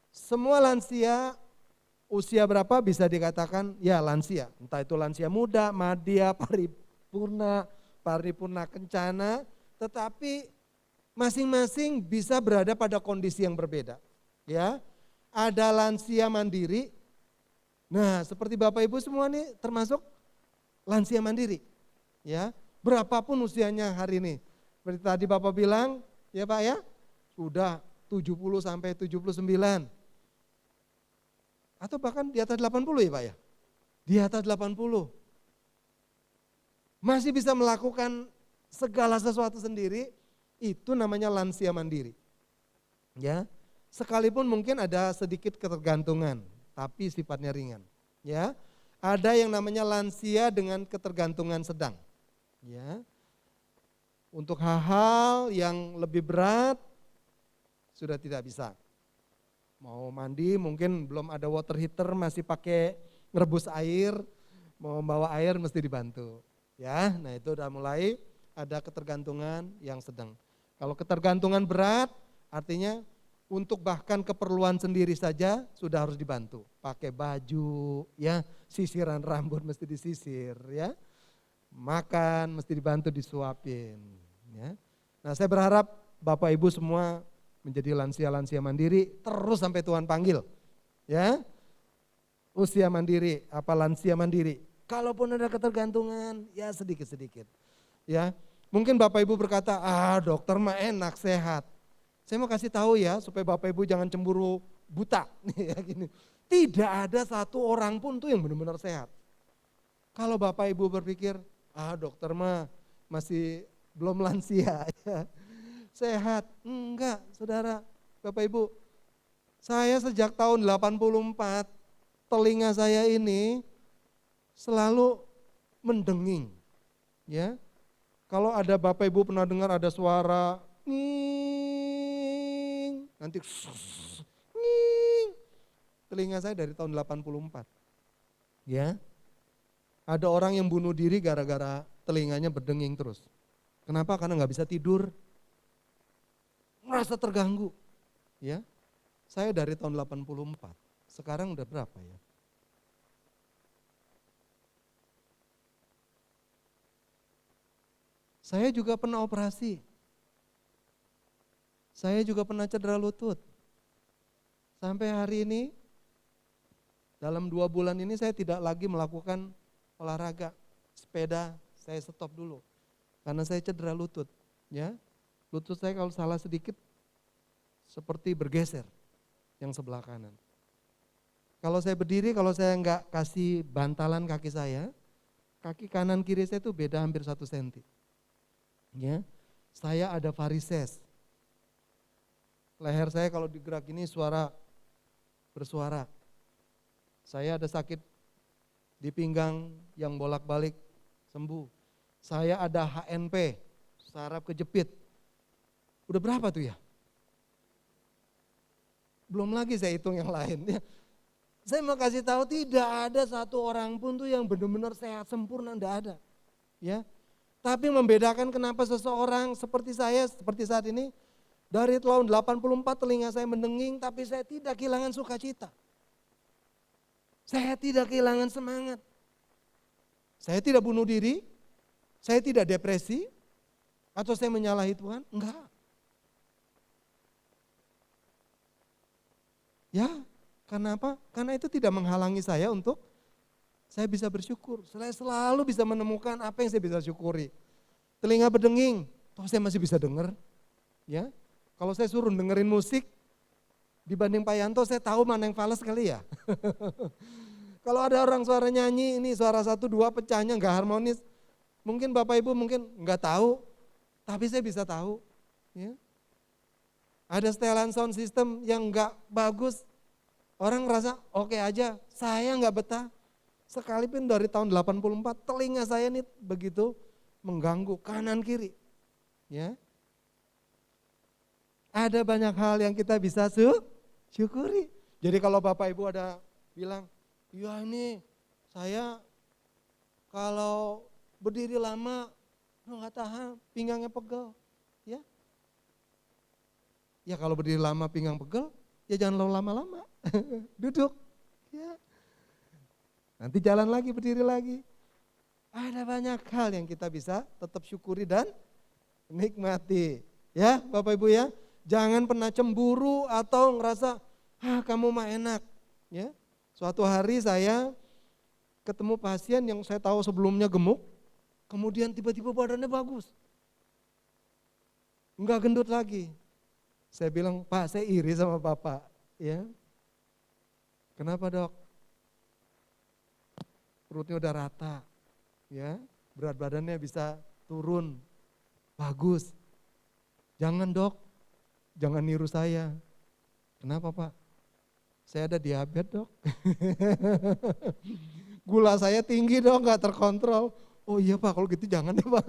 semua lansia usia berapa bisa dikatakan ya lansia. Entah itu lansia muda, madya, paripurna kencana, tetapi masing-masing bisa berada pada kondisi yang berbeda. Ya, ada lansia mandiri. Nah, seperti Bapak Ibu semua nih termasuk lansia mandiri. Ya, berapapun usianya hari ini. Seperti tadi Bapak bilang, ya Pak ya, sudah 70 sampai 79. Atau bahkan di atas 80 ya Pak ya. Di atas 80. Masih bisa melakukan segala sesuatu sendiri. Itu namanya lansia mandiri. Ya, sekalipun mungkin ada sedikit ketergantungan, tapi sifatnya ringan. Ya, ada yang namanya lansia dengan ketergantungan sedang. Ya, untuk hal-hal yang lebih berat sudah tidak bisa. Mau mandi mungkin belum ada water heater, masih pakai ngerebus air, mau bawa air mesti dibantu. Ya, nah itu udah mulai ada ketergantungan yang sedang. Kalau ketergantungan berat artinya untuk bahkan keperluan sendiri saja sudah harus dibantu. Pakai baju, ya, sisiran rambut mesti disisir, ya. Makan mesti dibantu disuapin, ya. Nah, saya berharap Bapak Ibu semua menjadi lansia-lansia mandiri terus sampai Tuhan panggil. Ya. Usia mandiri, apa lansia mandiri. Kalaupun ada ketergantungan, ya sedikit-sedikit. Ya. Mungkin Bapak Ibu berkata, dokter mah enak, sehat. Saya mau kasih tahu ya, supaya Bapak Ibu jangan cemburu buta. Tidak ada satu orang pun tuh yang benar-benar sehat. Kalau Bapak Ibu berpikir, dokter mah masih belum lansia. Sehat. Enggak, saudara, Bapak Ibu. Saya sejak tahun 84, telinga saya ini selalu mendenging. Ya. Kalau ada Bapak Ibu pernah dengar ada suara nging, nanti nging. Telinga saya dari tahun 84. Ya. Ada orang yang bunuh diri gara-gara telinganya berdenging terus. Kenapa? Karena nggak bisa tidur. Merasa terganggu. Ya. Saya dari tahun 84. Sekarang udah berapa ya? Saya juga pernah operasi. Saya juga pernah cedera lutut. Sampai hari ini, dalam 2 bulan ini saya tidak lagi melakukan olahraga. Sepeda saya stop dulu. Karena saya cedera lutut. Ya, lutut saya kalau salah sedikit seperti bergeser yang sebelah kanan. Kalau saya berdiri, kalau saya enggak kasih bantalan kaki saya, kaki kanan kiri saya itu beda hampir 1 senti. Ya, saya ada varises. Leher saya kalau digerak ini bersuara. Saya ada sakit di pinggang yang bolak-balik sembuh. Saya ada HNP, saraf kejepit. Udah berapa tuh ya? Belum lagi saya hitung yang lain. Ya. Saya mau kasih tahu tidak ada satu orang pun tuh yang benar-benar sehat sempurna, enggak ada. Ya. Tapi membedakan kenapa seseorang seperti saya, seperti saat ini, dari tahun 84 telinga saya mendenging, tapi saya tidak kehilangan sukacita. Saya tidak kehilangan semangat. Saya tidak bunuh diri, saya tidak depresi, atau saya menyalahi Tuhan, enggak. Ya, karena apa? Karena itu tidak menghalangi saya untuk saya bisa bersyukur. Saya selalu bisa menemukan apa yang saya bisa syukuri. Telinga berdenging, toh saya masih bisa dengar. Ya, kalau saya suruh dengerin musik, Dibanding Pak Yanto saya tahu mana yang fals kali ya. Kalau ada orang suara nyanyi, ini suara 1, 2 pecahnya nggak harmonis. Mungkin Bapak Ibu mungkin nggak tahu, tapi saya bisa tahu. Ya. Ada setelan sound system yang nggak bagus, orang ngerasa oke aja, saya nggak betah. Sekalipun dari tahun 84, telinga saya nih begitu mengganggu kanan kiri. Ya. Ada banyak hal yang kita bisa syukuri. Jadi kalau Bapak Ibu ada bilang, ya ini saya kalau berdiri lama nggak tahan, pinggangnya pegel. Ya, ya kalau berdiri lama pinggang pegel, ya jangan lama-lama, duduk. Ya. Nanti jalan lagi, berdiri lagi. Ada banyak hal yang kita bisa tetap syukuri dan nikmati. Ya Bapak Ibu ya, jangan pernah cemburu atau ngerasa, kamu mah enak. Ya. Suatu hari saya ketemu pasien yang saya tahu sebelumnya gemuk, kemudian tiba-tiba badannya bagus. Enggak gendut lagi. Saya bilang, Pak saya iri sama Bapak. Ya. Kenapa dok? Perutnya udah rata, ya, berat badannya bisa turun, bagus. Jangan dok, jangan niru saya. Kenapa Pak? Saya ada diabetes dok. Gula saya tinggi dok, gak terkontrol. Oh iya Pak, kalau gitu jangan deh Pak.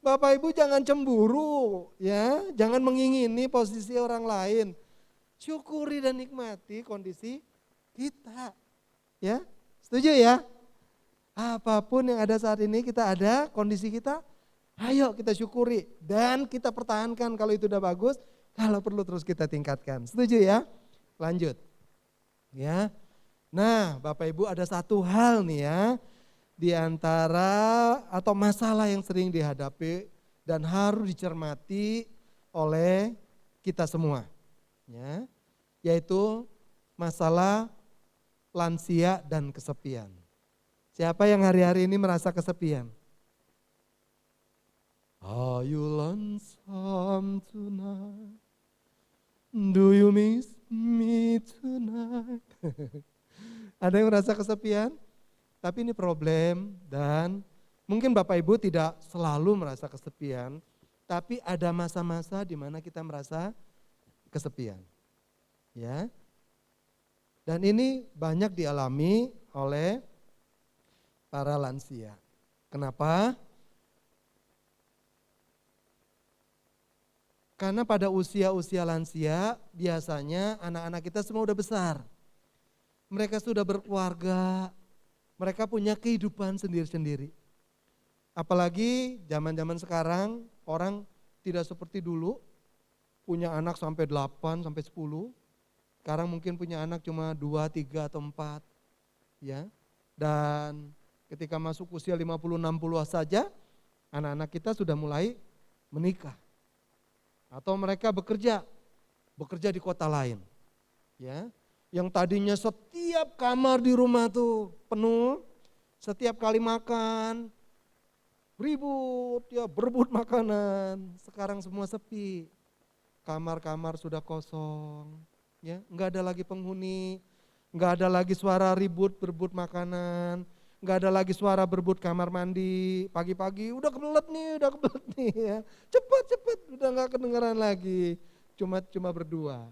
Bapak Ibu jangan cemburu, ya, jangan mengingini posisi orang lain. Syukuri dan nikmati kondisi kita, ya. Setuju ya? Apapun yang ada saat ini kita ada, kondisi kita, ayo kita syukuri. Dan kita pertahankan kalau itu udah bagus, kalau perlu terus kita tingkatkan. Setuju ya? Lanjut. Ya. Nah Bapak Ibu ada satu hal nih ya, di antara atau masalah yang sering dihadapi dan harus dicermati oleh kita semua. Ya, yaitu masalah lansia dan kesepian. Siapa yang hari-hari ini merasa kesepian? Are you lonesome tonight? Do you miss me tonight? Ada yang merasa kesepian? Tapi ini problem dan mungkin Bapak Ibu tidak selalu merasa kesepian, tapi ada masa-masa di mana kita merasa kesepian. Ya. Dan ini banyak dialami oleh para lansia. Kenapa? Karena pada usia-usia lansia biasanya anak-anak kita semua udah besar. Mereka sudah berkeluarga, mereka punya kehidupan sendiri-sendiri. Apalagi zaman-zaman sekarang orang tidak seperti dulu, punya anak sampai 8, sampai 10. Sekarang mungkin punya anak cuma 2, 3 atau 4. Ya. Dan ketika masuk usia 50, 60 saja, anak-anak kita sudah mulai menikah. Atau mereka bekerja di kota lain. Ya. Yang tadinya setiap kamar di rumah tuh penuh, setiap kali makan ribut, ya berebut makanan. Sekarang semua sepi, kamar-kamar sudah kosong, ya nggak ada lagi penghuni, nggak ada lagi suara ribut berebut makanan, nggak ada lagi suara berebut kamar mandi. Pagi-pagi udah kebelet nih, ya cepet udah nggak kedengaran lagi, cuma berdua,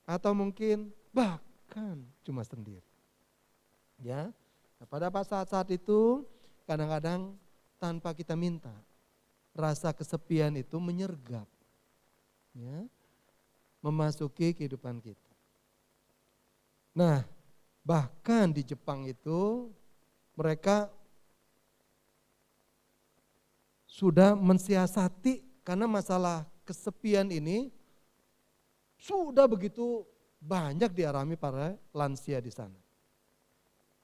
atau mungkin bahkan cuma sendiri. Ya, nah, pada saat-saat itu kadang-kadang tanpa kita minta rasa kesepian itu menyergap, ya, memasuki kehidupan kita. Nah, bahkan di Jepang itu mereka sudah mensiasati karena masalah kesepian ini sudah begitu banyak dialami para lansia di sana.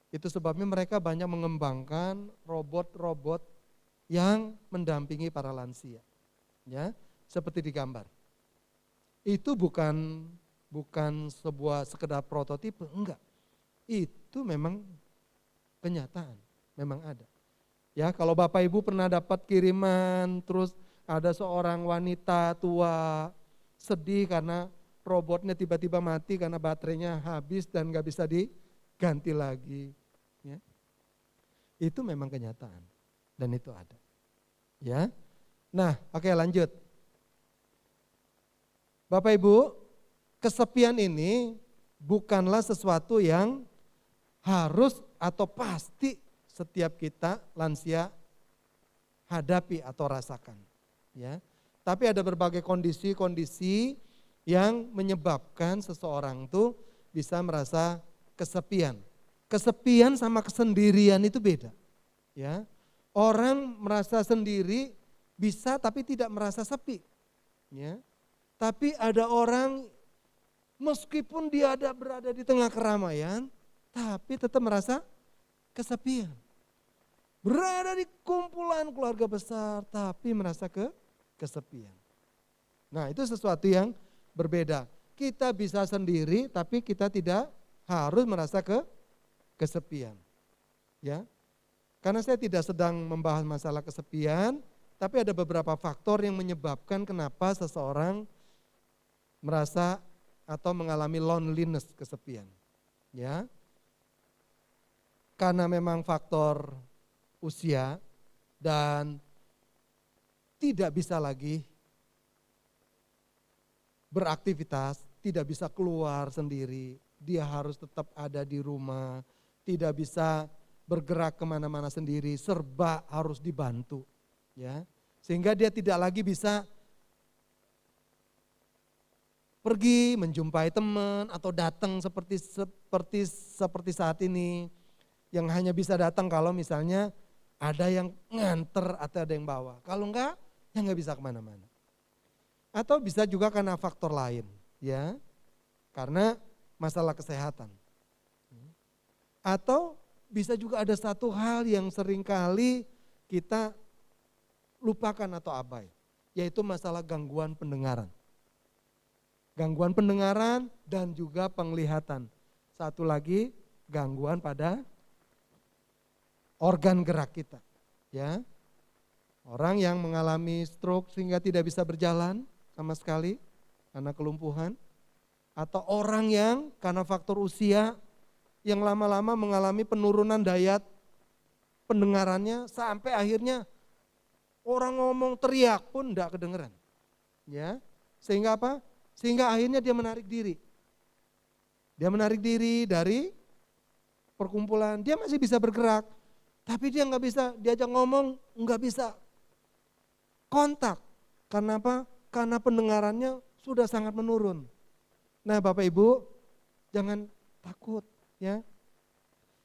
Itu sebabnya mereka banyak mengembangkan robot-robot yang mendampingi para lansia. Ya, seperti di gambar. Itu bukan sebuah sekedar prototipe, enggak. Itu memang kenyataan, memang ada. Ya, kalau Bapak Ibu pernah dapat kiriman terus ada seorang wanita tua sedih karena robotnya tiba-tiba mati karena baterainya habis dan nggak bisa diganti lagi. Ya. Itu memang kenyataan dan itu ada. Ya. Nah, oke lanjut. Bapak Ibu, kesepian ini bukanlah sesuatu yang harus atau pasti setiap kita lansia hadapi atau rasakan. Ya. Tapi ada berbagai kondisi-kondisi yang menyebabkan seseorang tuh bisa merasa kesepian. Kesepian sama kesendirian itu beda. Ya. Orang merasa sendiri bisa tapi tidak merasa sepi. Ya. Tapi ada orang meskipun dia berada di tengah keramaian, tapi tetap merasa kesepian. Berada di kumpulan keluarga besar, tapi merasa kesepian. Nah, itu sesuatu yang berbeda. Kita bisa sendiri, tapi kita tidak harus merasa kesepian. Ya, karena saya tidak sedang membahas masalah kesepian, tapi ada beberapa faktor yang menyebabkan kenapa seseorang merasa atau mengalami loneliness, kesepian. Ya, karena memang faktor usia dan tidak bisa lagi beraktivitas, tidak bisa keluar sendiri, dia harus tetap ada di rumah, tidak bisa bergerak kemana-mana sendiri, serba harus dibantu, ya, sehingga dia tidak lagi bisa pergi menjumpai teman atau datang seperti saat ini, yang hanya bisa datang kalau misalnya ada yang nganter atau ada yang bawa. Kalau enggak, ya enggak bisa kemana-mana. Atau bisa juga karena faktor lain, ya, karena masalah kesehatan. Atau bisa juga ada satu hal yang seringkali kita lupakan atau abai, yaitu masalah gangguan pendengaran. Gangguan pendengaran dan juga penglihatan. Satu lagi, gangguan pada organ gerak kita, ya. Orang yang mengalami stroke sehingga tidak bisa berjalan sama sekali karena kelumpuhan, atau orang yang karena faktor usia yang lama-lama mengalami penurunan daya pendengarannya sampai akhirnya orang ngomong teriak pun enggak kedengeran. Ya. Sehingga apa? Sehingga akhirnya dia menarik diri. Dia menarik diri dari perkumpulan, dia masih bisa bergerak, tapi dia nggak bisa diajak ngomong, nggak bisa kontak. Karena apa? Karena pendengarannya sudah sangat menurun. Nah, Bapak Ibu, jangan takut, ya.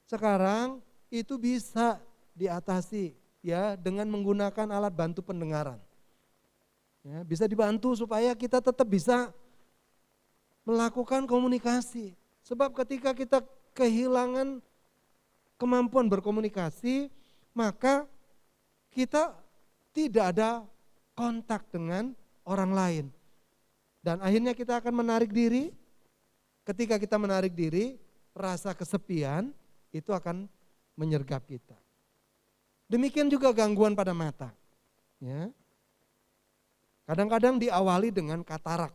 Sekarang itu bisa diatasi, ya, dengan menggunakan alat bantu pendengaran. Ya, bisa dibantu supaya kita tetap bisa melakukan komunikasi. Sebab ketika kita kehilangan kemampuan berkomunikasi, maka kita tidak ada kontak dengan orang lain. Dan akhirnya kita akan menarik diri. Ketika kita menarik diri, rasa kesepian itu akan menyergap kita. Demikian juga gangguan pada mata. Ya. Kadang-kadang diawali dengan katarak.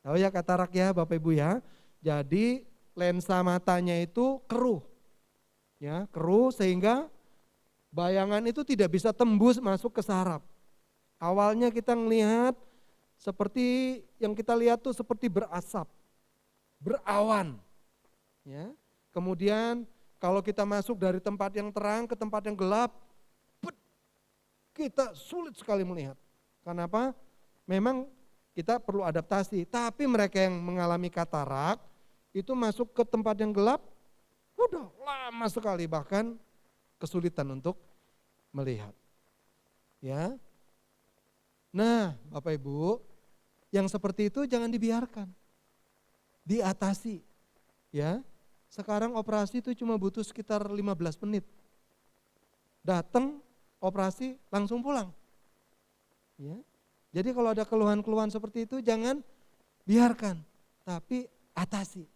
Tahu ya katarak ya Bapak Ibu ya. Jadi lensa matanya itu keruh. Ya, keruh sehingga bayangan itu tidak bisa tembus masuk ke saraf. Awalnya kita melihat seperti yang kita lihat tuh seperti berasap, berawan. Ya. Kemudian kalau kita masuk dari tempat yang terang ke tempat yang gelap, kita sulit sekali melihat. Kenapa? Memang kita perlu adaptasi. Tapi mereka yang mengalami katarak itu masuk ke tempat yang gelap, udah lama sekali bahkan kesulitan untuk melihat. Ya. Nah, Bapak Ibu, yang seperti itu jangan dibiarkan. Diatasi. Ya. Sekarang operasi itu cuma butuh sekitar 15 menit. Datang, operasi, langsung pulang. Ya. Jadi kalau ada keluhan-keluhan seperti itu jangan biarkan, tapi atasi.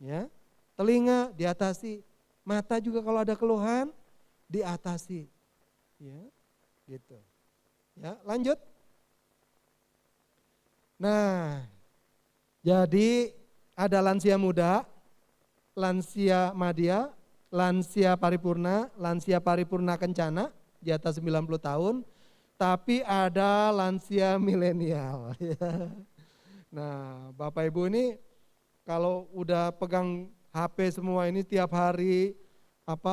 Ya. Telinga diatasi, mata juga kalau ada keluhan diatasi. Ya. Gitu. Ya, lanjut. Nah, Jadi ada lansia muda, lansia madya, lansia paripurna kencana di atas 90 tahun, tapi ada lansia milenial. Nah, Bapak Ibu ini kalau udah pegang HP semua ini tiap hari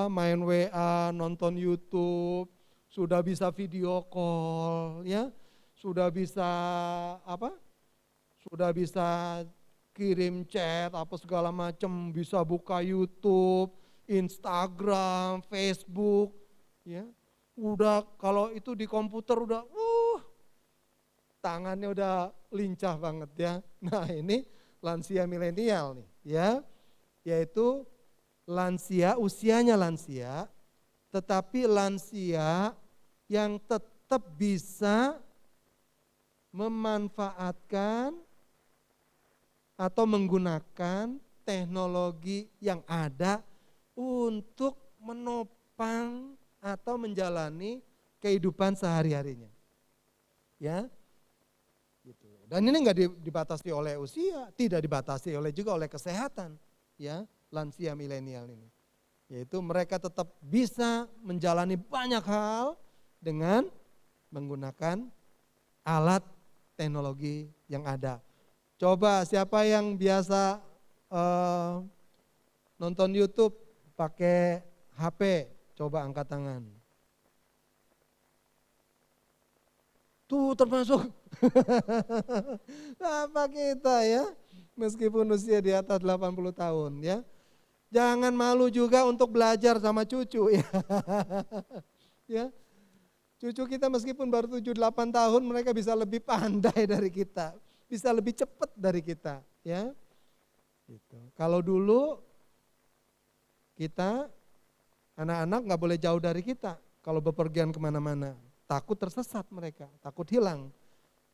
main WA, nonton YouTube, sudah bisa video call ya, sudah bisa Sudah bisa kirim chat segala macam, bisa buka YouTube, Instagram, Facebook, ya. Udah kalau itu di komputer udah tangannya udah lincah banget ya. Nah, ini lansia milenial nih, ya. Yaitu usianya lansia, tetapi lansia yang tetap bisa memanfaatkan atau menggunakan teknologi yang ada untuk menopang atau menjalani kehidupan sehari-harinya. Ya. Gitu. Dan ini enggak dibatasi oleh usia, tidak dibatasi juga oleh kesehatan, ya, lansia milenial ini. Yaitu mereka tetap bisa menjalani banyak hal dengan menggunakan alat teknologi yang ada. Coba siapa yang biasa nonton YouTube pakai HP, coba angkat tangan. Tuh termasuk apa kita ya, meskipun usia di atas 80 tahun ya. Jangan malu juga untuk belajar sama cucu ya. Ya. Cucu kita meskipun baru 7-8 tahun mereka bisa lebih pandai dari kita. Bisa lebih cepat dari kita, ya. Gitu. Kalau dulu kita anak-anak nggak boleh jauh dari kita. Kalau bepergian kemana-mana, takut tersesat mereka, takut hilang.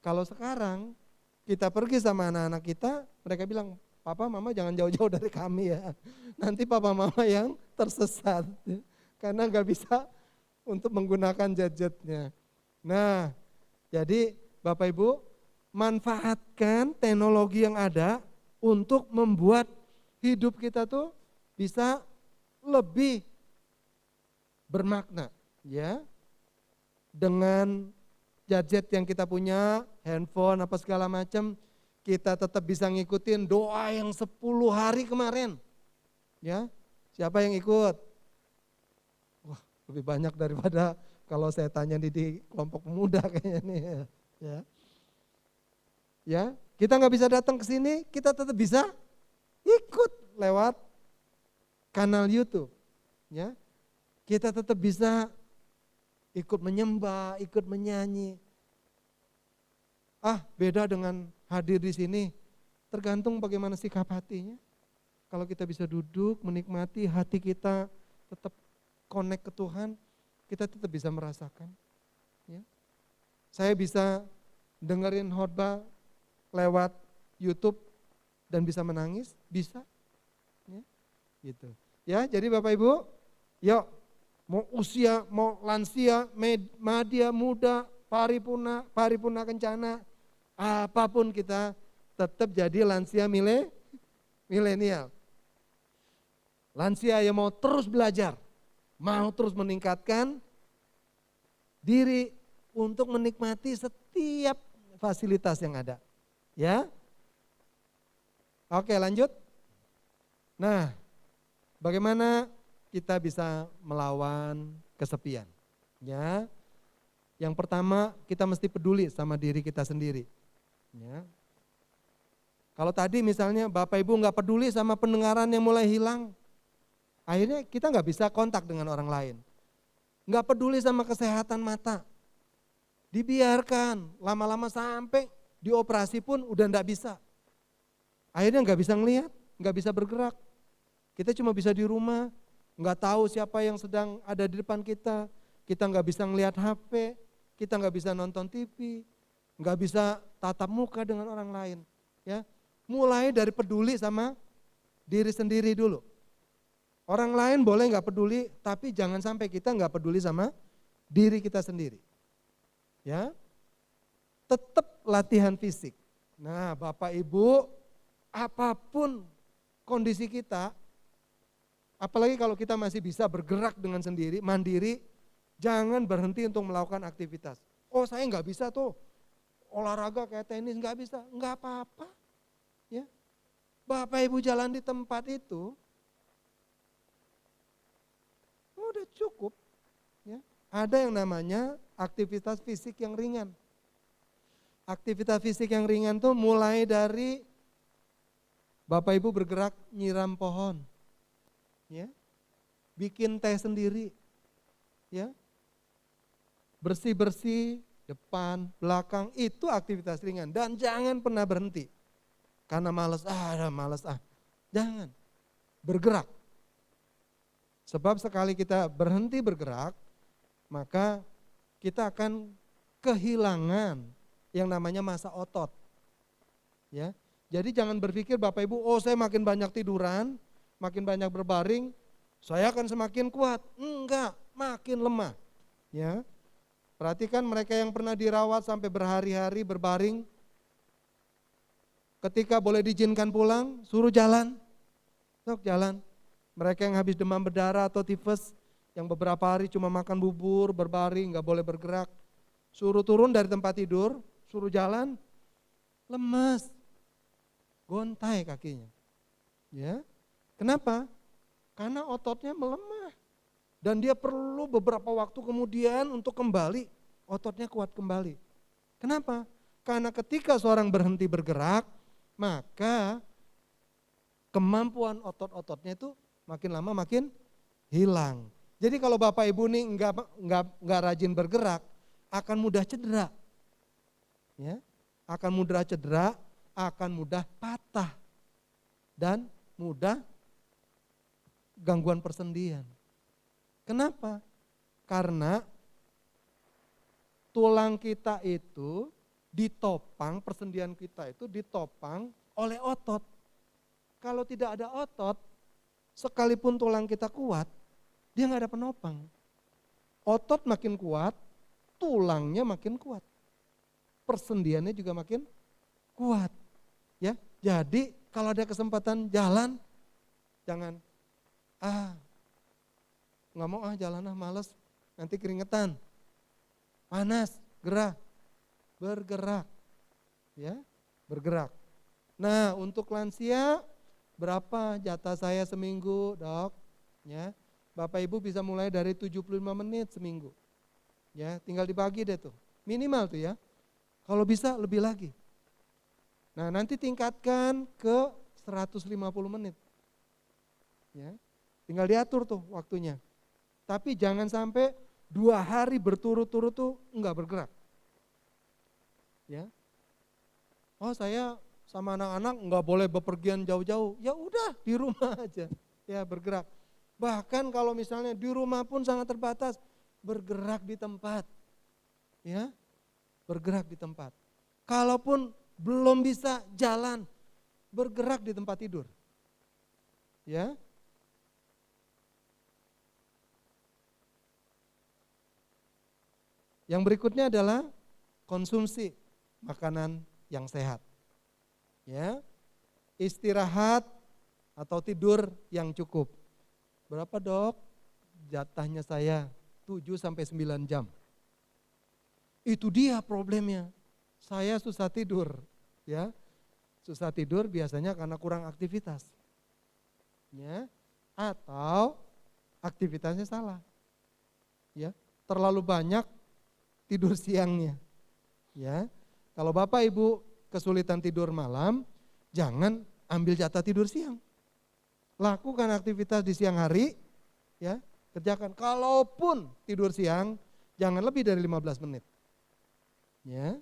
Kalau sekarang kita pergi sama anak-anak kita, mereka bilang, Papa, Mama jangan jauh-jauh dari kami ya. Nanti Papa, Mama yang tersesat, ya. Karena nggak bisa untuk menggunakan gadgetnya. Nah, jadi Bapak Ibu, manfaatkan teknologi yang ada untuk membuat hidup kita tuh bisa lebih bermakna, ya. Dengan gadget yang kita punya, handphone segala macam, kita tetap bisa ngikutin doa yang 10 hari kemarin. Ya. Siapa yang ikut? Wah, lebih banyak daripada kalau saya tanya di kelompok pemuda kayaknya nih, ya. Ya, kita nggak bisa datang ke sini, kita tetap bisa ikut lewat kanal YouTube. Ya, kita tetap bisa ikut menyembah, ikut menyanyi. Beda dengan hadir di sini, tergantung bagaimana sikap hatinya. Kalau kita bisa duduk, menikmati, hati kita tetap connect ke Tuhan, kita tetap bisa merasakan. Ya. Saya bisa dengerin khotbah lewat YouTube dan bisa menangis, bisa, ya, gitu. Ya, jadi Bapak Ibu, yuk, mau usia, mau lansia, madya, muda, paripurna kencana, apapun kita tetap jadi lansia milenial. Lansia yang mau terus belajar, mau terus meningkatkan diri untuk menikmati setiap fasilitas yang ada. Ya, oke lanjut. Nah, bagaimana kita bisa melawan kesepian? Ya, yang pertama kita mesti peduli sama diri kita sendiri. Ya, kalau tadi misalnya Bapak Ibu nggak peduli sama pendengaran yang mulai hilang, akhirnya kita nggak bisa kontak dengan orang lain. Nggak peduli sama kesehatan mata, dibiarkan lama-lama sampai dioperasi pun udah enggak bisa. Akhirnya enggak bisa ngelihat, enggak bisa bergerak. Kita cuma bisa di rumah, enggak tahu siapa yang sedang ada di depan kita. Kita enggak bisa ngelihat HP, kita enggak bisa nonton TV, enggak bisa tatap muka dengan orang lain. Ya, mulai dari peduli sama diri sendiri dulu. Orang lain boleh enggak peduli, tapi jangan sampai kita enggak peduli sama diri kita sendiri. Ya. Tetap latihan fisik. Nah, Bapak Ibu apapun kondisi kita, apalagi kalau kita masih bisa bergerak dengan sendiri, mandiri, jangan berhenti untuk melakukan aktivitas. Oh saya nggak bisa tuh, olahraga kayak tenis nggak bisa, nggak apa-apa. Ya, Bapak Ibu jalan di tempat itu, udah cukup. Ya. Ada yang namanya aktivitas fisik yang ringan. Aktivitas fisik yang ringan tuh mulai dari Bapak Ibu bergerak nyiram pohon, ya, bikin teh sendiri, ya, bersih-bersih depan, belakang, itu aktivitas ringan. Dan jangan pernah berhenti, karena males, jangan, bergerak. Sebab sekali kita berhenti bergerak, maka kita akan kehilangan yang namanya massa otot, ya. Jadi jangan berpikir Bapak Ibu, oh saya makin banyak tiduran, makin banyak berbaring, saya akan semakin kuat. Enggak, makin lemah. Ya. Perhatikan mereka yang pernah dirawat sampai berhari-hari berbaring, ketika boleh diizinkan pulang, suruh jalan. Sok jalan. Mereka yang habis demam berdarah atau tifus, yang beberapa hari cuma makan bubur, berbaring, enggak boleh bergerak, suruh turun dari tempat tidur, suruh jalan, lemas. Gontai kakinya. Ya. Kenapa? Karena ototnya melemah. Dan dia perlu beberapa waktu kemudian untuk kembali, ototnya kuat kembali. Kenapa? Karena ketika seorang berhenti bergerak, maka kemampuan otot-ototnya itu makin lama makin hilang. Jadi kalau Bapak Ibu nih enggak rajin bergerak, akan mudah cedera. Ya, akan mudah cedera, akan mudah patah, dan mudah gangguan persendian. Kenapa? Karena tulang kita itu ditopang, persendian kita itu ditopang oleh otot. Kalau tidak ada otot, sekalipun tulang kita kuat, dia nggak ada penopang. Otot makin kuat, tulangnya makin kuat. Persendiannya juga makin kuat. Ya, jadi kalau ada kesempatan jalan, jangan nggak mau jalan males, nanti keringetan, panas, gerah, bergerak, ya, bergerak. Nah untuk lansia berapa jatah saya seminggu, Dok? Ya, Bapak Ibu bisa mulai dari 75 menit seminggu, ya, tinggal dibagi deh tuh, minimal tuh ya. Kalau bisa lebih lagi. Nah nanti tingkatkan ke 150 menit. Ya, tinggal diatur tuh waktunya. Tapi jangan sampai 2 hari berturut-turut tuh enggak bergerak. Ya. Oh saya sama anak-anak enggak boleh bepergian jauh-jauh. Ya udah di rumah aja. Ya bergerak. Bahkan kalau misalnya di rumah pun sangat terbatas, bergerak di tempat. Ya. Bergerak di tempat. Kalaupun belum bisa jalan, bergerak di tempat tidur. Ya. Yang berikutnya adalah konsumsi makanan yang sehat. Ya. Istirahat atau tidur yang cukup. Berapa, Dok? Jatahnya saya 7 sampai 9 jam. Itu dia problemnya. Saya susah tidur, ya. Susah tidur biasanya karena kurang aktivitas. Ya, atau aktivitasnya salah. Ya, terlalu banyak tidur siangnya. Ya. Kalau Bapak Ibu kesulitan tidur malam, jangan ambil jatah tidur siang. Lakukan aktivitas di siang hari, ya, kerjakan. Kalaupun tidur siang, jangan lebih dari 15 menit. Ya.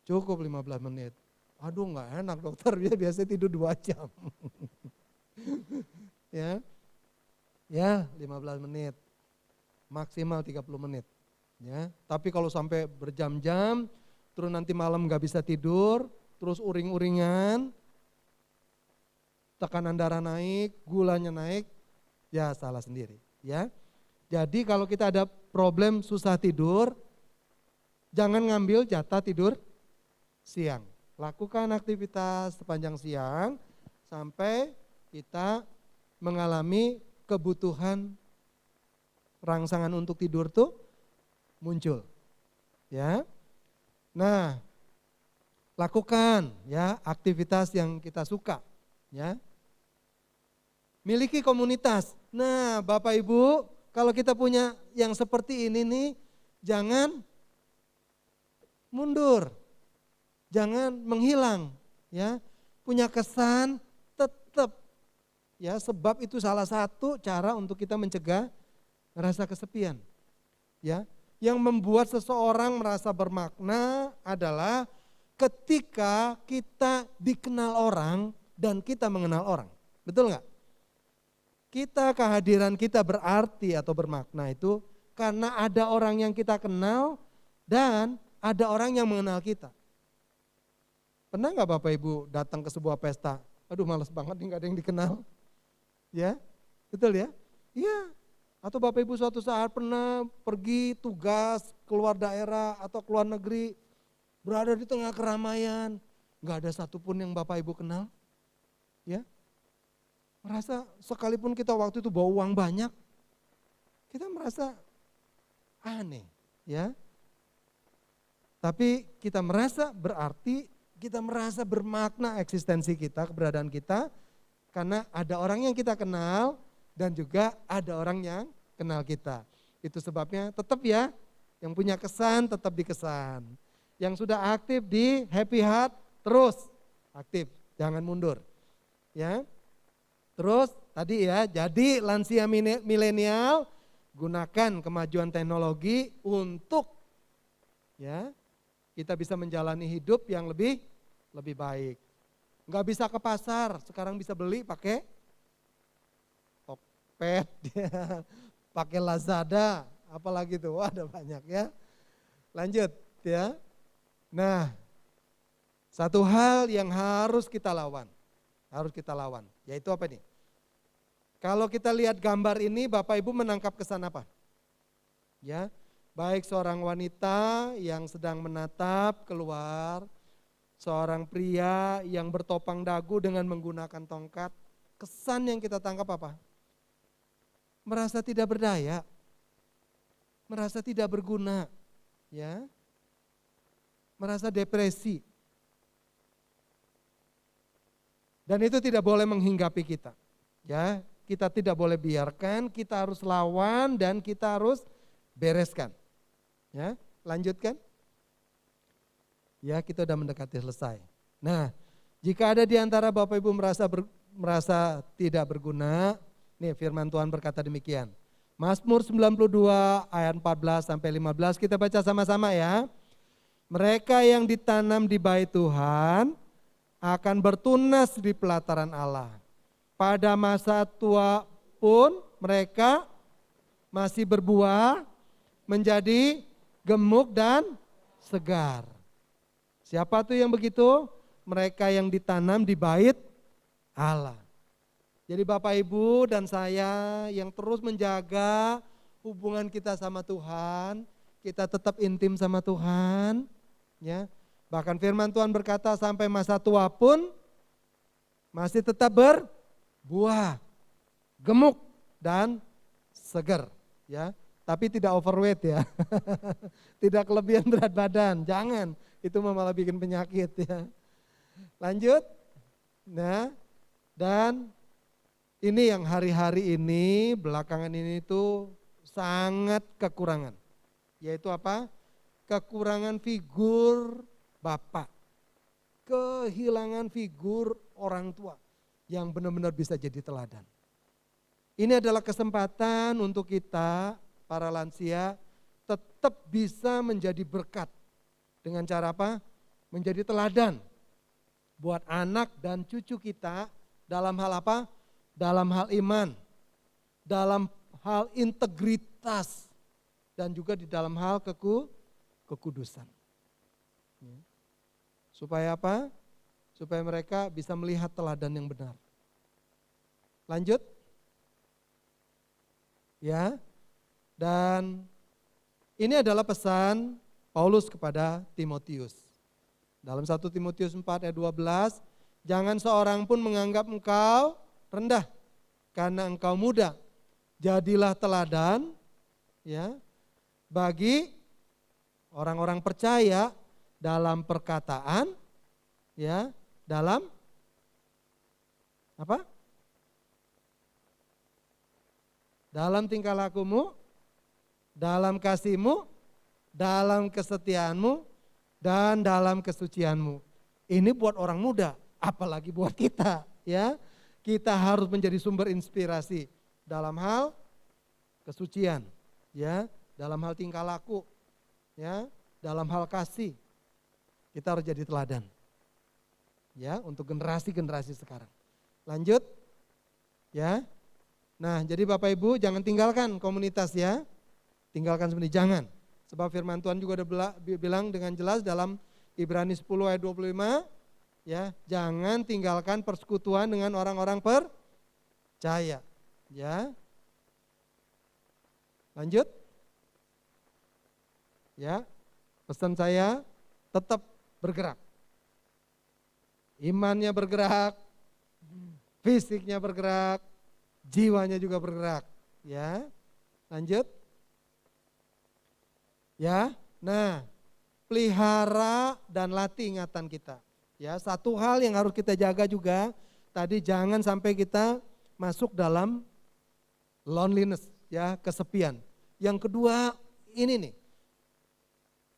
Cukup 15 menit. Aduh nggak enak dokter, dia biasa tidur 2 jam. Ya. Ya, 15 menit. Maksimal 30 menit. Ya, tapi kalau sampai berjam-jam, terus nanti malam nggak bisa tidur, terus uring-uringan, tekanan darah naik, gulanya naik, ya salah sendiri. Ya, jadi kalau kita ada problem susah tidur, jangan ngambil jatah tidur siang. lakukan aktivitas sepanjang siang sampai kita mengalami kebutuhan rangsangan untuk tidur tuh muncul. Ya. Nah, lakukan ya aktivitas yang kita suka, ya. Miliki komunitas. Nah, Bapak Ibu, kalau kita punya yang seperti ini nih, jangan mundur. Jangan menghilang, ya. Punya kesan tetap, ya, sebab itu salah satu cara untuk kita mencegah rasa kesepian, ya. Yang membuat seseorang merasa bermakna adalah ketika kita dikenal orang dan kita mengenal orang, betul nggak? Kehadiran kita berarti atau bermakna itu karena ada orang yang kita kenal dan ada orang yang mengenal kita. Pernah nggak Bapak Ibu datang ke sebuah pesta? Aduh males banget nih nggak ada yang dikenal. Ya, betul ya? Iya. Atau Bapak Ibu suatu saat pernah pergi tugas keluar daerah atau keluar negeri, berada di tengah keramaian, nggak ada satupun yang Bapak Ibu kenal. Ya, merasa sekalipun kita waktu itu bawa uang banyak, kita merasa aneh, ya. Tapi kita merasa berarti, kita merasa bermakna eksistensi kita, keberadaan kita, karena ada orang yang kita kenal dan juga ada orang yang kenal kita. Itu sebabnya tetap ya, yang punya kesan tetap dikesan. Yang sudah aktif di Happy Heart terus aktif, jangan mundur. Ya. Terus tadi ya, jadi lansia milenial gunakan kemajuan teknologi untuk ya kita bisa menjalani hidup yang lebih baik. Nggak bisa ke pasar, sekarang bisa beli pakai Tokped, pakai Lazada, apalagi tuh, wah ada banyak ya. Lanjut ya. Nah, satu hal yang harus kita lawan, yaitu apa nih? Kalau kita lihat gambar ini, Bapak Ibu menangkap kesan apa? Ya, baik seorang wanita yang sedang menatap keluar, seorang pria yang bertopang dagu dengan menggunakan tongkat, kesan yang kita tangkap apa? Merasa tidak berdaya, merasa tidak berguna, ya, merasa depresi. Dan itu tidak boleh menghinggapi kita, ya. Kita tidak boleh biarkan, kita harus lawan dan kita harus bereskan. Ya, lanjutkan. Ya, kita sudah mendekati selesai. Nah, jika ada di antara Bapak Ibu merasa tidak berguna, nih firman Tuhan berkata demikian. Mazmur 92 ayat 14 sampai 15 kita baca sama-sama ya. Mereka yang ditanam di bait Tuhan akan bertunas di pelataran Allah. Pada masa tua pun mereka masih berbuah, menjadi gemuk dan segar. Siapa tuh yang begitu? Mereka yang ditanam di bait Allah. Jadi Bapak Ibu dan saya yang terus menjaga hubungan kita sama Tuhan, kita tetap intim sama Tuhan, ya. Bahkan firman Tuhan berkata sampai masa tua pun masih tetap berbuah, gemuk dan segar, ya. Tapi tidak overweight ya. Tidak kelebihan berat badan, jangan. Itu malah bikin penyakit ya. Lanjut. Nah, dan ini yang hari-hari ini, belakangan ini tuh sangat kekurangan. Yaitu apa? Kekurangan figur bapak. Kehilangan figur orang tua yang benar-benar bisa jadi teladan. Ini adalah kesempatan untuk kita, para lansia, tetap bisa menjadi berkat. Dengan cara apa? Menjadi teladan buat anak dan cucu kita dalam hal apa? Dalam hal iman, dalam hal integritas, dan juga di dalam hal kekudusan. Supaya apa? Supaya mereka bisa melihat teladan yang benar. Lanjut. Ya. Dan ini adalah pesan Paulus kepada Timotius. Dalam 1 Timotius 4 ayat 12, jangan seorang pun menganggap engkau rendah karena engkau muda. Jadilah teladan ya bagi orang-orang percaya dalam perkataan, ya, dalam apa? Dalam tingkah lakumu, dalam kasihmu, dalam kesetiaanmu, dan dalam kesucianmu. Ini buat orang muda, apalagi buat kita, ya. Kita harus menjadi sumber inspirasi dalam hal kesucian, ya, dalam hal tingkah laku, ya, dalam hal kasih. Kita harus jadi teladan, ya, untuk generasi-generasi sekarang. Lanjut, ya. Nah, jadi Bapak Ibu jangan tinggalkan komunitas, ya, tinggalkan sebenarnya, jangan. Sebab firman Tuhan juga udah bilang dengan jelas dalam Ibrani 10 ayat 25, ya, jangan tinggalkan persekutuan dengan orang-orang percaya, ya. Lanjut, ya, pesan saya tetap bergerak, imannya bergerak, fisiknya bergerak, jiwanya juga bergerak, ya. Lanjut, ya. Nah, pelihara dan latih ingatan kita. Ya, satu hal yang harus kita jaga juga, tadi jangan sampai kita masuk dalam loneliness, ya, kesepian. Yang kedua, ini nih.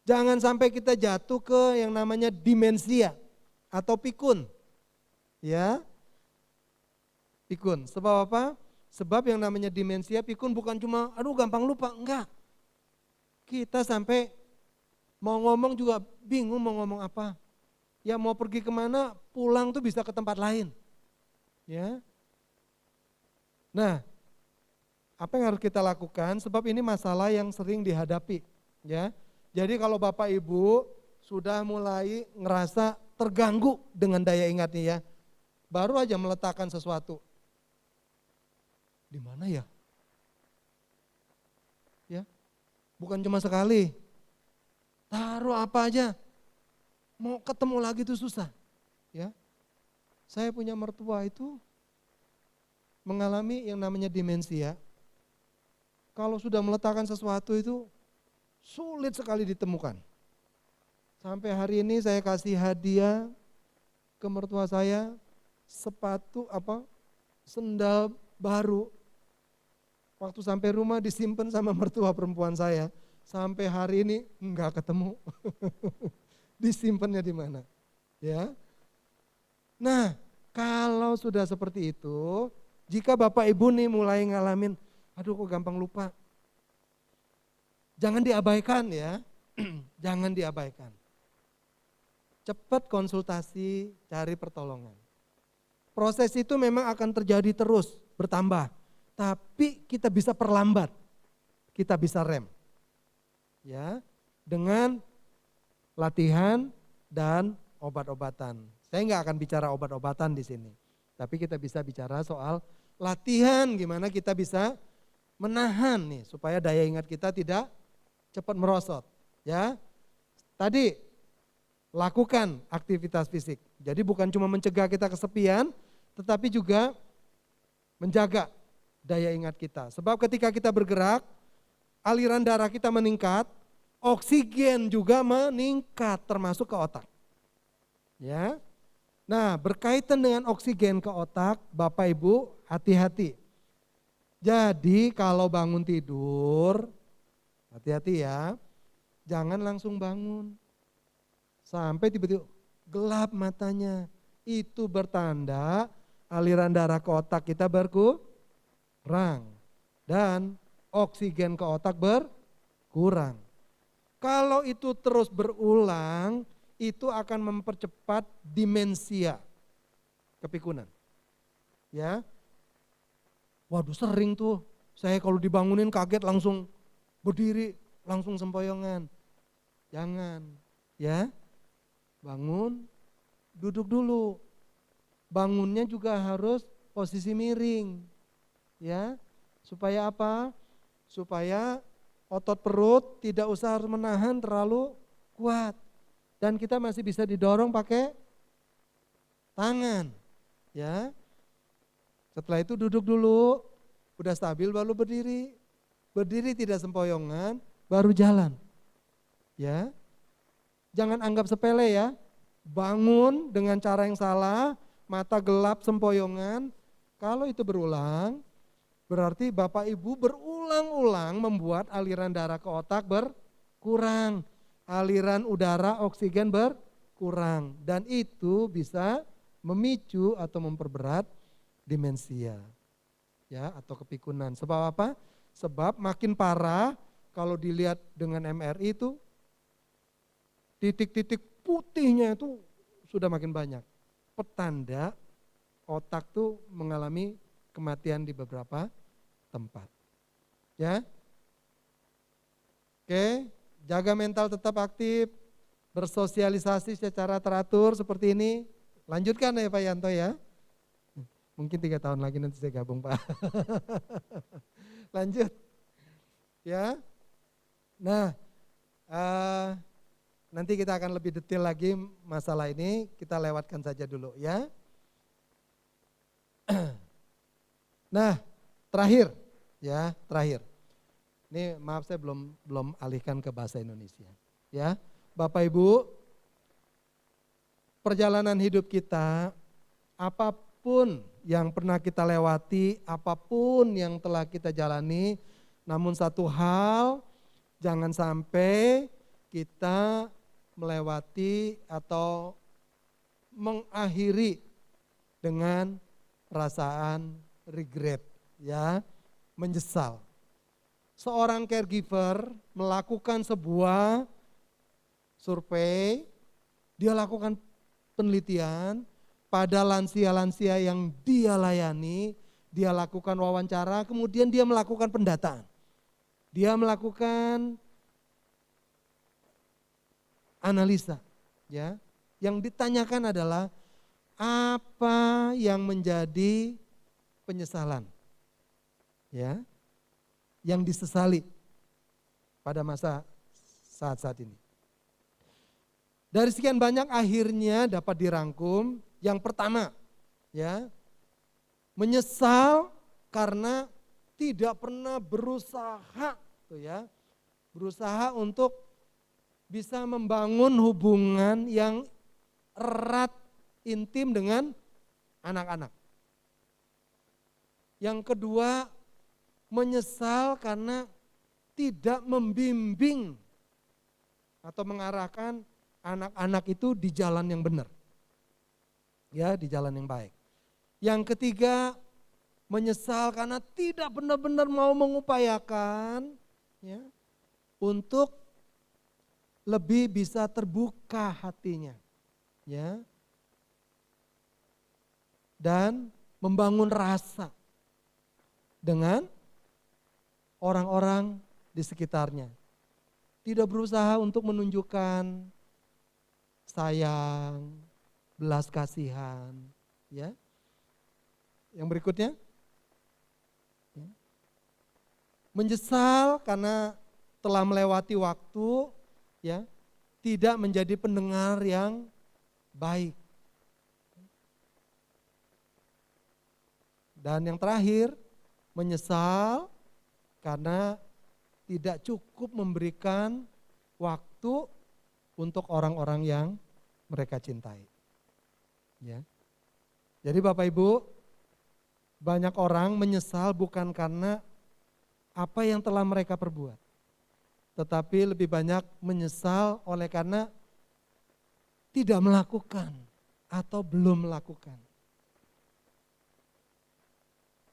Jangan sampai kita jatuh ke yang namanya demensia atau pikun. Ya. Pikun. Sebab apa? Sebab yang namanya demensia, pikun bukan cuma aduh gampang lupa, enggak. Kita sampai mau ngomong juga bingung mau ngomong apa. Ya mau pergi kemana, pulang tuh bisa ke tempat lain. Ya. Nah, apa yang harus kita lakukan? Sebab ini masalah yang sering dihadapi. Ya. Jadi kalau Bapak Ibu sudah mulai ngerasa terganggu dengan daya ingat nih ya, baru aja meletakkan sesuatu. Di mana ya? Ya, bukan cuma sekali. Taruh apa aja. Mau ketemu lagi itu susah. Ya, saya punya mertua itu mengalami yang namanya demensia. Kalau sudah meletakkan sesuatu itu sulit sekali ditemukan. Sampai hari ini saya kasih hadiah ke mertua saya sepatu sendal baru. Waktu sampai rumah disimpan sama mertua perempuan saya. Sampai hari ini enggak ketemu. Disimpannya di mana? Ya. Nah, kalau sudah seperti itu, jika Bapak Ibu nih mulai ngalamin, aduh kok gampang lupa. Jangan diabaikan ya. Jangan diabaikan. Cepat konsultasi, cari pertolongan. Proses itu memang akan terjadi terus, bertambah. Tapi kita bisa perlambat. Kita bisa rem. Ya, dengan latihan dan obat-obatan. Saya nggak akan bicara obat-obatan di sini. Tapi kita bisa bicara soal latihan, gimana kita bisa menahan nih supaya daya ingat kita tidak cepat merosot. Ya, tadi lakukan aktivitas fisik. Jadi bukan cuma mencegah kita kesepian, tetapi juga menjaga daya ingat kita. Sebab ketika kita bergerak, aliran darah kita meningkat, oksigen juga meningkat termasuk ke otak. Ya. Nah, berkaitan dengan oksigen ke otak, Bapak Ibu hati-hati. Jadi kalau bangun tidur, hati-hati ya. Jangan langsung bangun. Sampai tiba-tiba gelap matanya. Itu bertanda aliran darah ke otak kita berkurang. Dan oksigen ke otak berkurang. Kalau itu terus berulang, itu akan mempercepat demensia, kepikunan. Ya, waduh sering tuh, saya kalau dibangunin kaget langsung berdiri, langsung sempoyongan. Jangan, ya, bangun, duduk dulu. Bangunnya juga harus posisi miring, ya, supaya apa? Supaya otot perut tidak usah harus menahan terlalu kuat. dan kita masih bisa didorong pakai tangan, ya. Setelah itu duduk dulu, udah stabil baru berdiri. Berdiri tidak sempoyongan, baru jalan. Ya. Jangan anggap sepele ya. Bangun dengan cara yang salah, mata gelap sempoyongan. Kalau itu berulang, berarti Bapak Ibu berulang-ulang membuat aliran darah ke otak berkurang. Aliran udara oksigen berkurang. Dan itu bisa memicu atau memperberat demensia. Ya, atau kepikunan. Sebab apa? Sebab makin parah kalau dilihat dengan MRI itu titik-titik putihnya itu sudah makin banyak. Petanda otak tuh mengalami kematian di beberapa tempat. Ya. Oke, jaga mental tetap aktif, bersosialisasi secara teratur seperti ini. Lanjutkan ya Pak Yanto ya. Mungkin 3 tahun lagi nanti saya gabung Pak. Lanjut. Ya. Nah, nanti kita akan lebih detail lagi masalah ini, kita lewatkan saja dulu ya. Nah, terakhir ya, terakhir. Ini maaf saya belum alihkan ke bahasa Indonesia. Ya, Bapak Ibu, perjalanan hidup kita, apapun yang pernah kita lewati, apapun yang telah kita jalani, namun satu hal, jangan sampai kita melewati atau mengakhiri dengan perasaan regret, ya, menyesal. Seorang caregiver melakukan sebuah survei, dia lakukan penelitian pada lansia-lansia yang dia layani, dia lakukan wawancara, kemudian dia melakukan pendataan. Dia melakukan analisa, ya. Yang ditanyakan adalah apa yang menjadi penyesalan, ya, yang disesali pada masa saat-saat ini. Dari sekian banyak akhirnya dapat dirangkum. Yang pertama, ya, menyesal karena tidak pernah berusaha, tuh ya, berusaha untuk bisa membangun hubungan yang erat, intim dengan anak-anak. Yang kedua, menyesal karena tidak membimbing atau mengarahkan anak-anak itu di jalan yang benar. Ya, di jalan yang baik. Yang ketiga, menyesal karena tidak benar-benar mau mengupayakan, ya, untuk lebih bisa terbuka hatinya, ya, dan membangun rasa dengan orang-orang di sekitarnya. Tidak berusaha untuk menunjukkan sayang, belas kasihan, ya. Yang berikutnya, ya, menyesal karena telah melewati waktu, ya, tidak menjadi pendengar yang baik. Dan yang terakhir, menyesal karena tidak cukup memberikan waktu untuk orang-orang yang mereka cintai. Ya. Jadi Bapak Ibu, banyak orang menyesal bukan karena apa yang telah mereka perbuat, tetapi lebih banyak menyesal oleh karena tidak melakukan atau belum melakukan.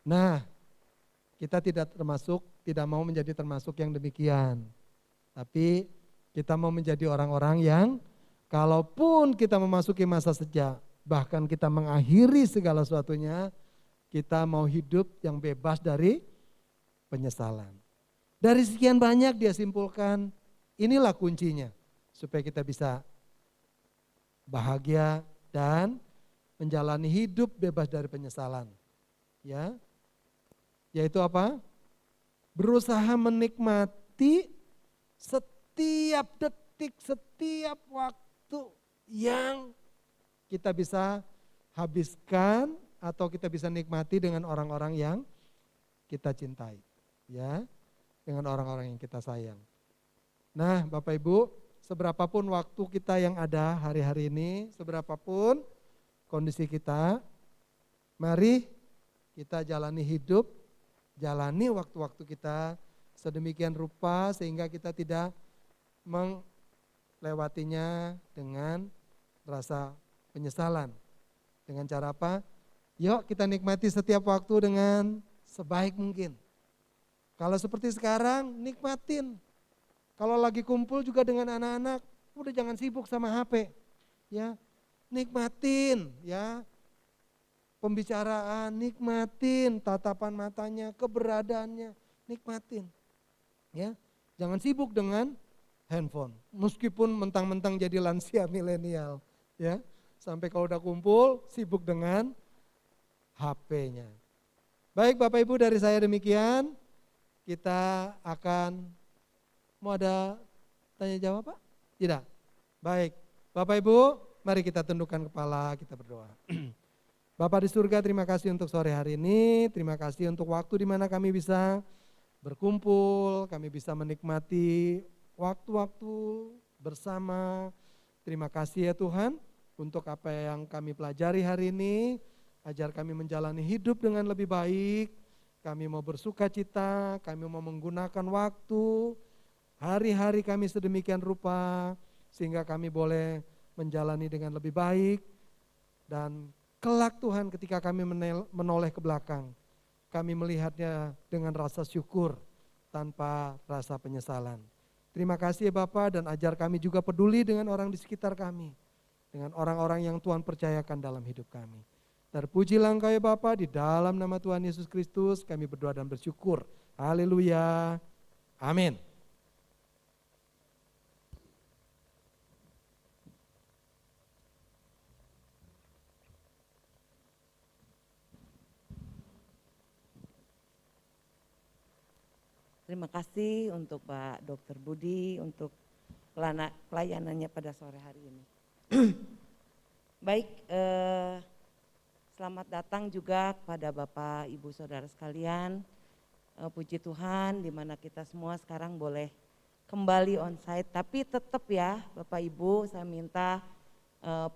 Nah, kita tidak mau menjadi termasuk yang demikian. Tapi kita mau menjadi orang-orang yang kalaupun kita memasuki masa senja, bahkan kita mengakhiri segala sesuatunya, kita mau hidup yang bebas dari penyesalan. Dari sekian banyak dia simpulkan, inilah kuncinya supaya kita bisa bahagia dan menjalani hidup bebas dari penyesalan. Ya. Yaitu apa? Berusaha menikmati setiap detik, setiap waktu waktu yang kita bisa habiskan atau kita bisa nikmati dengan orang-orang yang kita cintai, ya, dengan orang-orang yang kita sayang. Nah, Bapak Ibu, seberapapun waktu kita yang ada hari-hari ini, seberapapun kondisi kita, mari kita jalani hidup, jalani waktu-waktu kita sedemikian rupa sehingga kita tidak melewatinya dengan rasa penyesalan. Dengan cara apa? Yuk kita nikmati setiap waktu dengan sebaik mungkin. Kalau seperti sekarang, nikmatin. Kalau lagi kumpul juga dengan anak-anak, udah jangan sibuk sama HP. Ya, nikmatin ya. Pembicaraan, nikmatin tatapan matanya, keberadaannya, nikmatin. Ya, jangan sibuk dengan handphone. Meskipun mentang-mentang jadi lansia milenial, ya. Sampai kalau udah kumpul sibuk dengan HP-nya. Baik Bapak Ibu, dari saya demikian. Kita akan, mau ada tanya jawab Pak? Tidak? Baik, Bapak Ibu mari kita tundukkan kepala, kita berdoa. Bapa di surga, terima kasih untuk sore hari ini, terima kasih untuk waktu di mana kami bisa berkumpul, kami bisa menikmati waktu-waktu bersama. Terima kasih ya Tuhan untuk apa yang kami pelajari hari ini, ajar kami menjalani hidup dengan lebih baik. Kami mau bersuka cita, kami mau menggunakan waktu, hari-hari kami sedemikian rupa, sehingga kami boleh menjalani dengan lebih baik. Dan kelak Tuhan ketika kami menoleh ke belakang, kami melihatnya dengan rasa syukur tanpa rasa penyesalan. Terima kasih ya Bapak, dan ajar kami juga peduli dengan orang di sekitar kami, dengan orang-orang yang Tuhan percayakan dalam hidup kami. Terpujilah Engkau ya Bapa, di dalam nama Tuhan Yesus Kristus kami berdoa dan bersyukur. Haleluya. Amin. Terima kasih untuk Pak Dr. Budi untuk pelayanannya pada sore hari ini. Baik, selamat datang juga kepada Bapak, Ibu, Saudara sekalian. Puji Tuhan di mana kita semua sekarang boleh kembali onsite. Tapi tetap ya Bapak Ibu, saya minta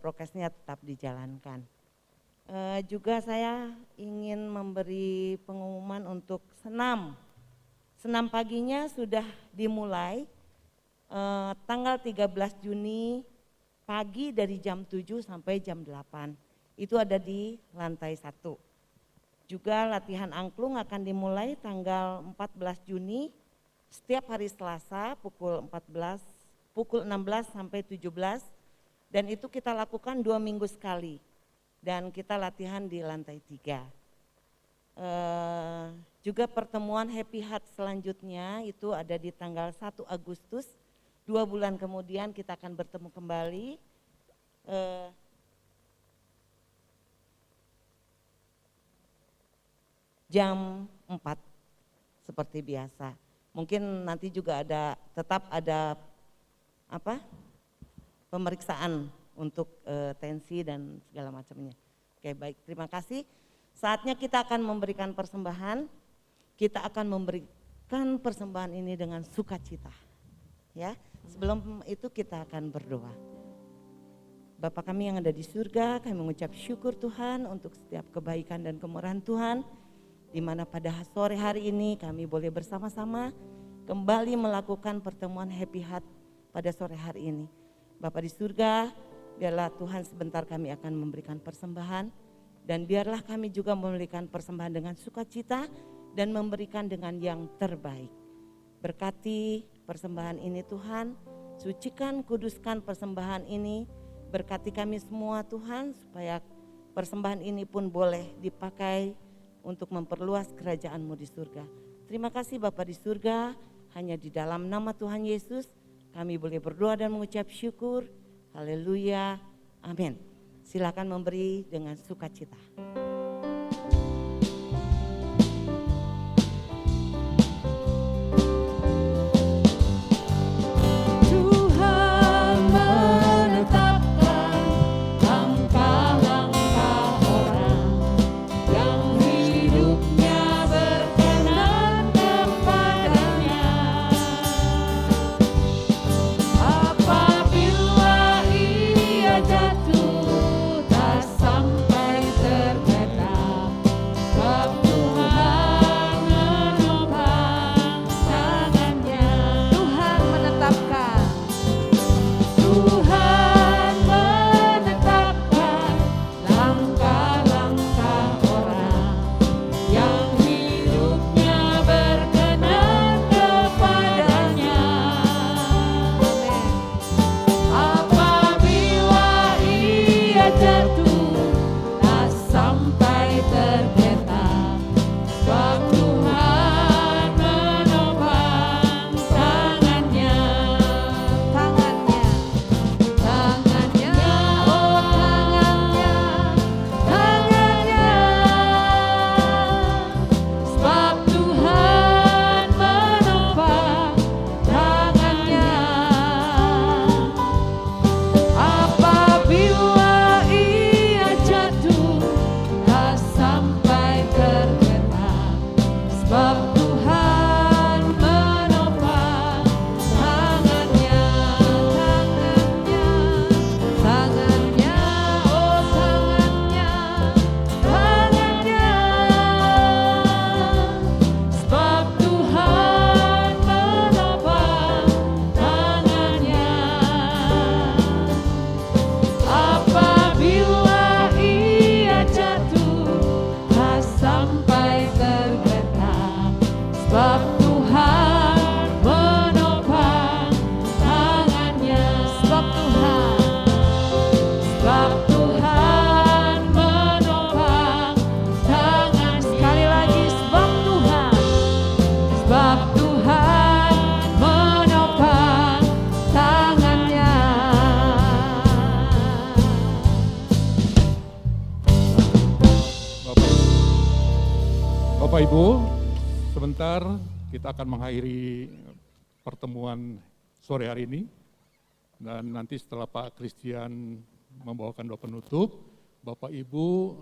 prokesnya tetap dijalankan. Juga saya ingin memberi pengumuman untuk senam. Senam paginya sudah dimulai tanggal 13 Juni pagi dari jam 7 sampai jam 8. Itu ada di lantai 1. Juga latihan angklung akan dimulai tanggal 14 Juni setiap hari Selasa pukul 16 sampai 17, dan itu kita lakukan 2 minggu sekali, dan kita latihan di lantai 3. Juga pertemuan Happy Heart selanjutnya itu ada di tanggal 1 Agustus, 2 bulan kemudian kita akan bertemu kembali. Jam 4 seperti biasa. Mungkin nanti juga tetap ada pemeriksaan untuk tensi dan segala macamnya. Oke, baik, terima kasih. Saatnya kita akan memberikan persembahan. Kita akan memberikan persembahan ini dengan sukacita. Ya, sebelum itu kita akan berdoa. Bapa kami yang ada di surga, kami mengucap syukur Tuhan untuk setiap kebaikan dan kemurahan Tuhan, di mana pada sore hari ini kami boleh bersama-sama kembali melakukan pertemuan Happy Heart pada sore hari ini. Bapa di surga, biarlah Tuhan sebentar kami akan memberikan persembahan, dan biarlah kami juga memberikan persembahan dengan sukacita dan memberikan dengan yang terbaik. Berkati persembahan ini Tuhan, sucikan, kuduskan persembahan ini, berkati kami semua Tuhan, supaya persembahan ini pun boleh dipakai untuk memperluas kerajaan-Mu di surga. Terima kasih Bapa di surga, hanya di dalam nama Tuhan Yesus kami boleh berdoa dan mengucap syukur. Haleluya, amin. Silakan memberi dengan sukacita. Tuhan menetap Bapak Ibu, sebentar kita akan mengakhiri pertemuan sore hari ini. Dan nanti setelah Pak Christian membawakan doa penutup, Bapak Ibu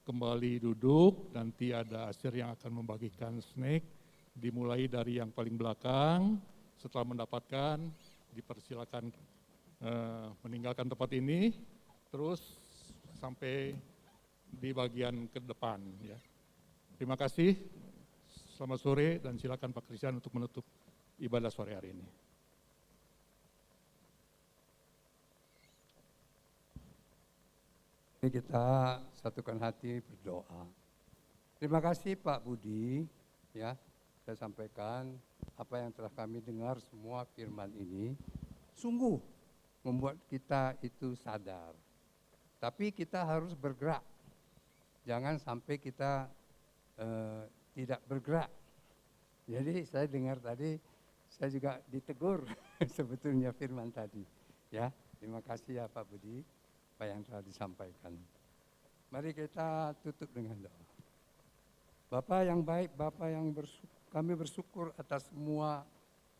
kembali duduk, nanti ada asir yang akan membagikan snack, dimulai dari yang paling belakang, setelah mendapatkan dipersilakan meninggalkan tempat ini, terus sampai di bagian ke depan. Ya. Terima kasih, selamat sore dan silakan Pak Christian untuk menutup ibadah sore hari ini. Ini kita satukan hati berdoa. Terima kasih Pak Budi, ya, saya sampaikan apa yang telah kami dengar semua firman ini sungguh membuat kita itu sadar. Tapi kita harus bergerak, jangan sampai kita tidak bergerak. Jadi saya dengar tadi, saya juga ditegur sebetulnya firman tadi. Ya, terima kasih ya Pak Budi, apa yang telah disampaikan. Mari kita tutup dengan doa. Bapa yang baik, Bapa yang kami bersyukur atas semua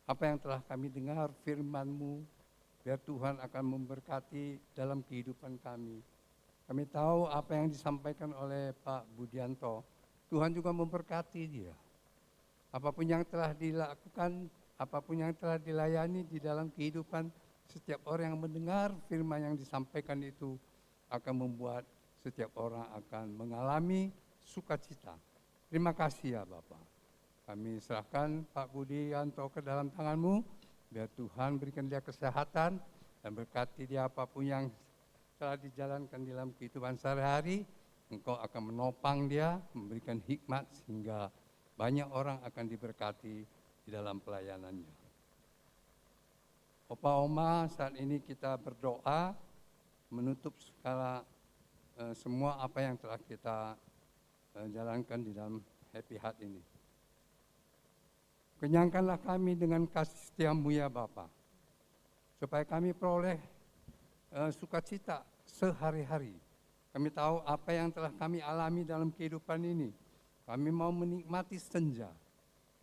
apa yang telah kami dengar firman-Mu, biar Tuhan akan memberkati dalam kehidupan kami. Kami tahu apa yang disampaikan oleh Pak Budianto, Tuhan juga memberkati dia. Apapun yang telah dilakukan, apapun yang telah dilayani di dalam kehidupan, setiap orang yang mendengar firman yang disampaikan itu akan membuat setiap orang akan mengalami sukacita. Terima kasih ya Bapak. Kami serahkan Pak Budianto ke dalam tangan-Mu, biar Tuhan berikan dia kesehatan dan berkati dia apapun yang telah dijalankan dalam kehidupan sehari-hari. Engkau akan menopang dia, memberikan hikmat sehingga banyak orang akan diberkati di dalam pelayanannya. Opa Oma, saat ini kita berdoa menutup segala semua apa yang telah kita jalankan di dalam Happy Heart ini. Kenyangkanlah kami dengan kasih setia-Mu ya Bapa, supaya kami peroleh sukacita sehari-hari. Kami tahu apa yang telah kami alami dalam kehidupan ini. Kami mau menikmati senja.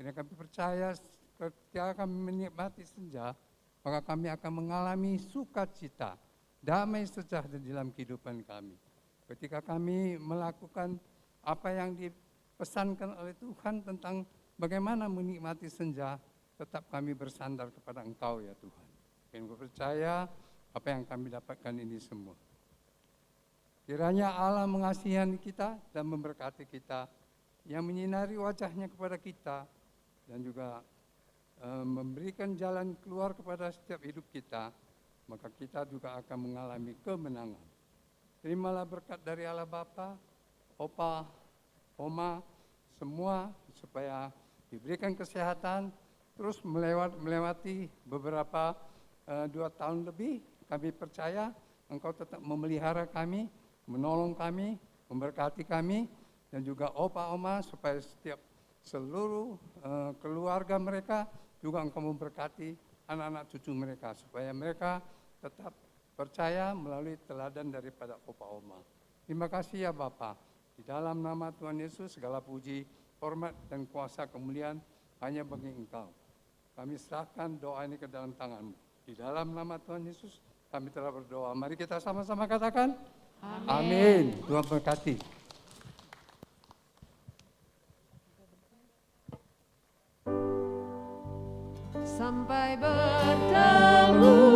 Karena kami percaya ketika kami menikmati senja, maka kami akan mengalami sukacita, damai sejahtera dalam kehidupan kami. Ketika kami melakukan apa yang dipesankan oleh Tuhan tentang bagaimana menikmati senja, tetap kami bersandar kepada Engkau ya Tuhan. Kami percaya apa yang kami dapatkan ini semua. Kiranya Allah mengasihani kita dan memberkati kita, yang menyinari wajahnya kepada kita, dan juga memberikan jalan keluar kepada setiap hidup kita, maka kita juga akan mengalami kemenangan. Terimalah berkat dari Allah Bapa, Opa, Oma, semua, supaya diberikan kesehatan, terus melewati beberapa 2 tahun lebih. Kami percaya Engkau tetap memelihara kami, menolong kami, memberkati kami, dan juga Opa Oma supaya setiap seluruh keluarga mereka juga Engkau memberkati anak-anak cucu mereka, supaya mereka tetap percaya melalui teladan daripada Opa Oma. Terima kasih ya Bapa. Di dalam nama Tuhan Yesus segala puji, hormat dan kuasa kemuliaan hanya bagi Engkau. Kami serahkan doa ini ke dalam tangan-Mu. Di dalam nama Tuhan Yesus kami telah berdoa. Mari kita sama-sama katakan. Amin. Tuhan berkati. Sampai bertemu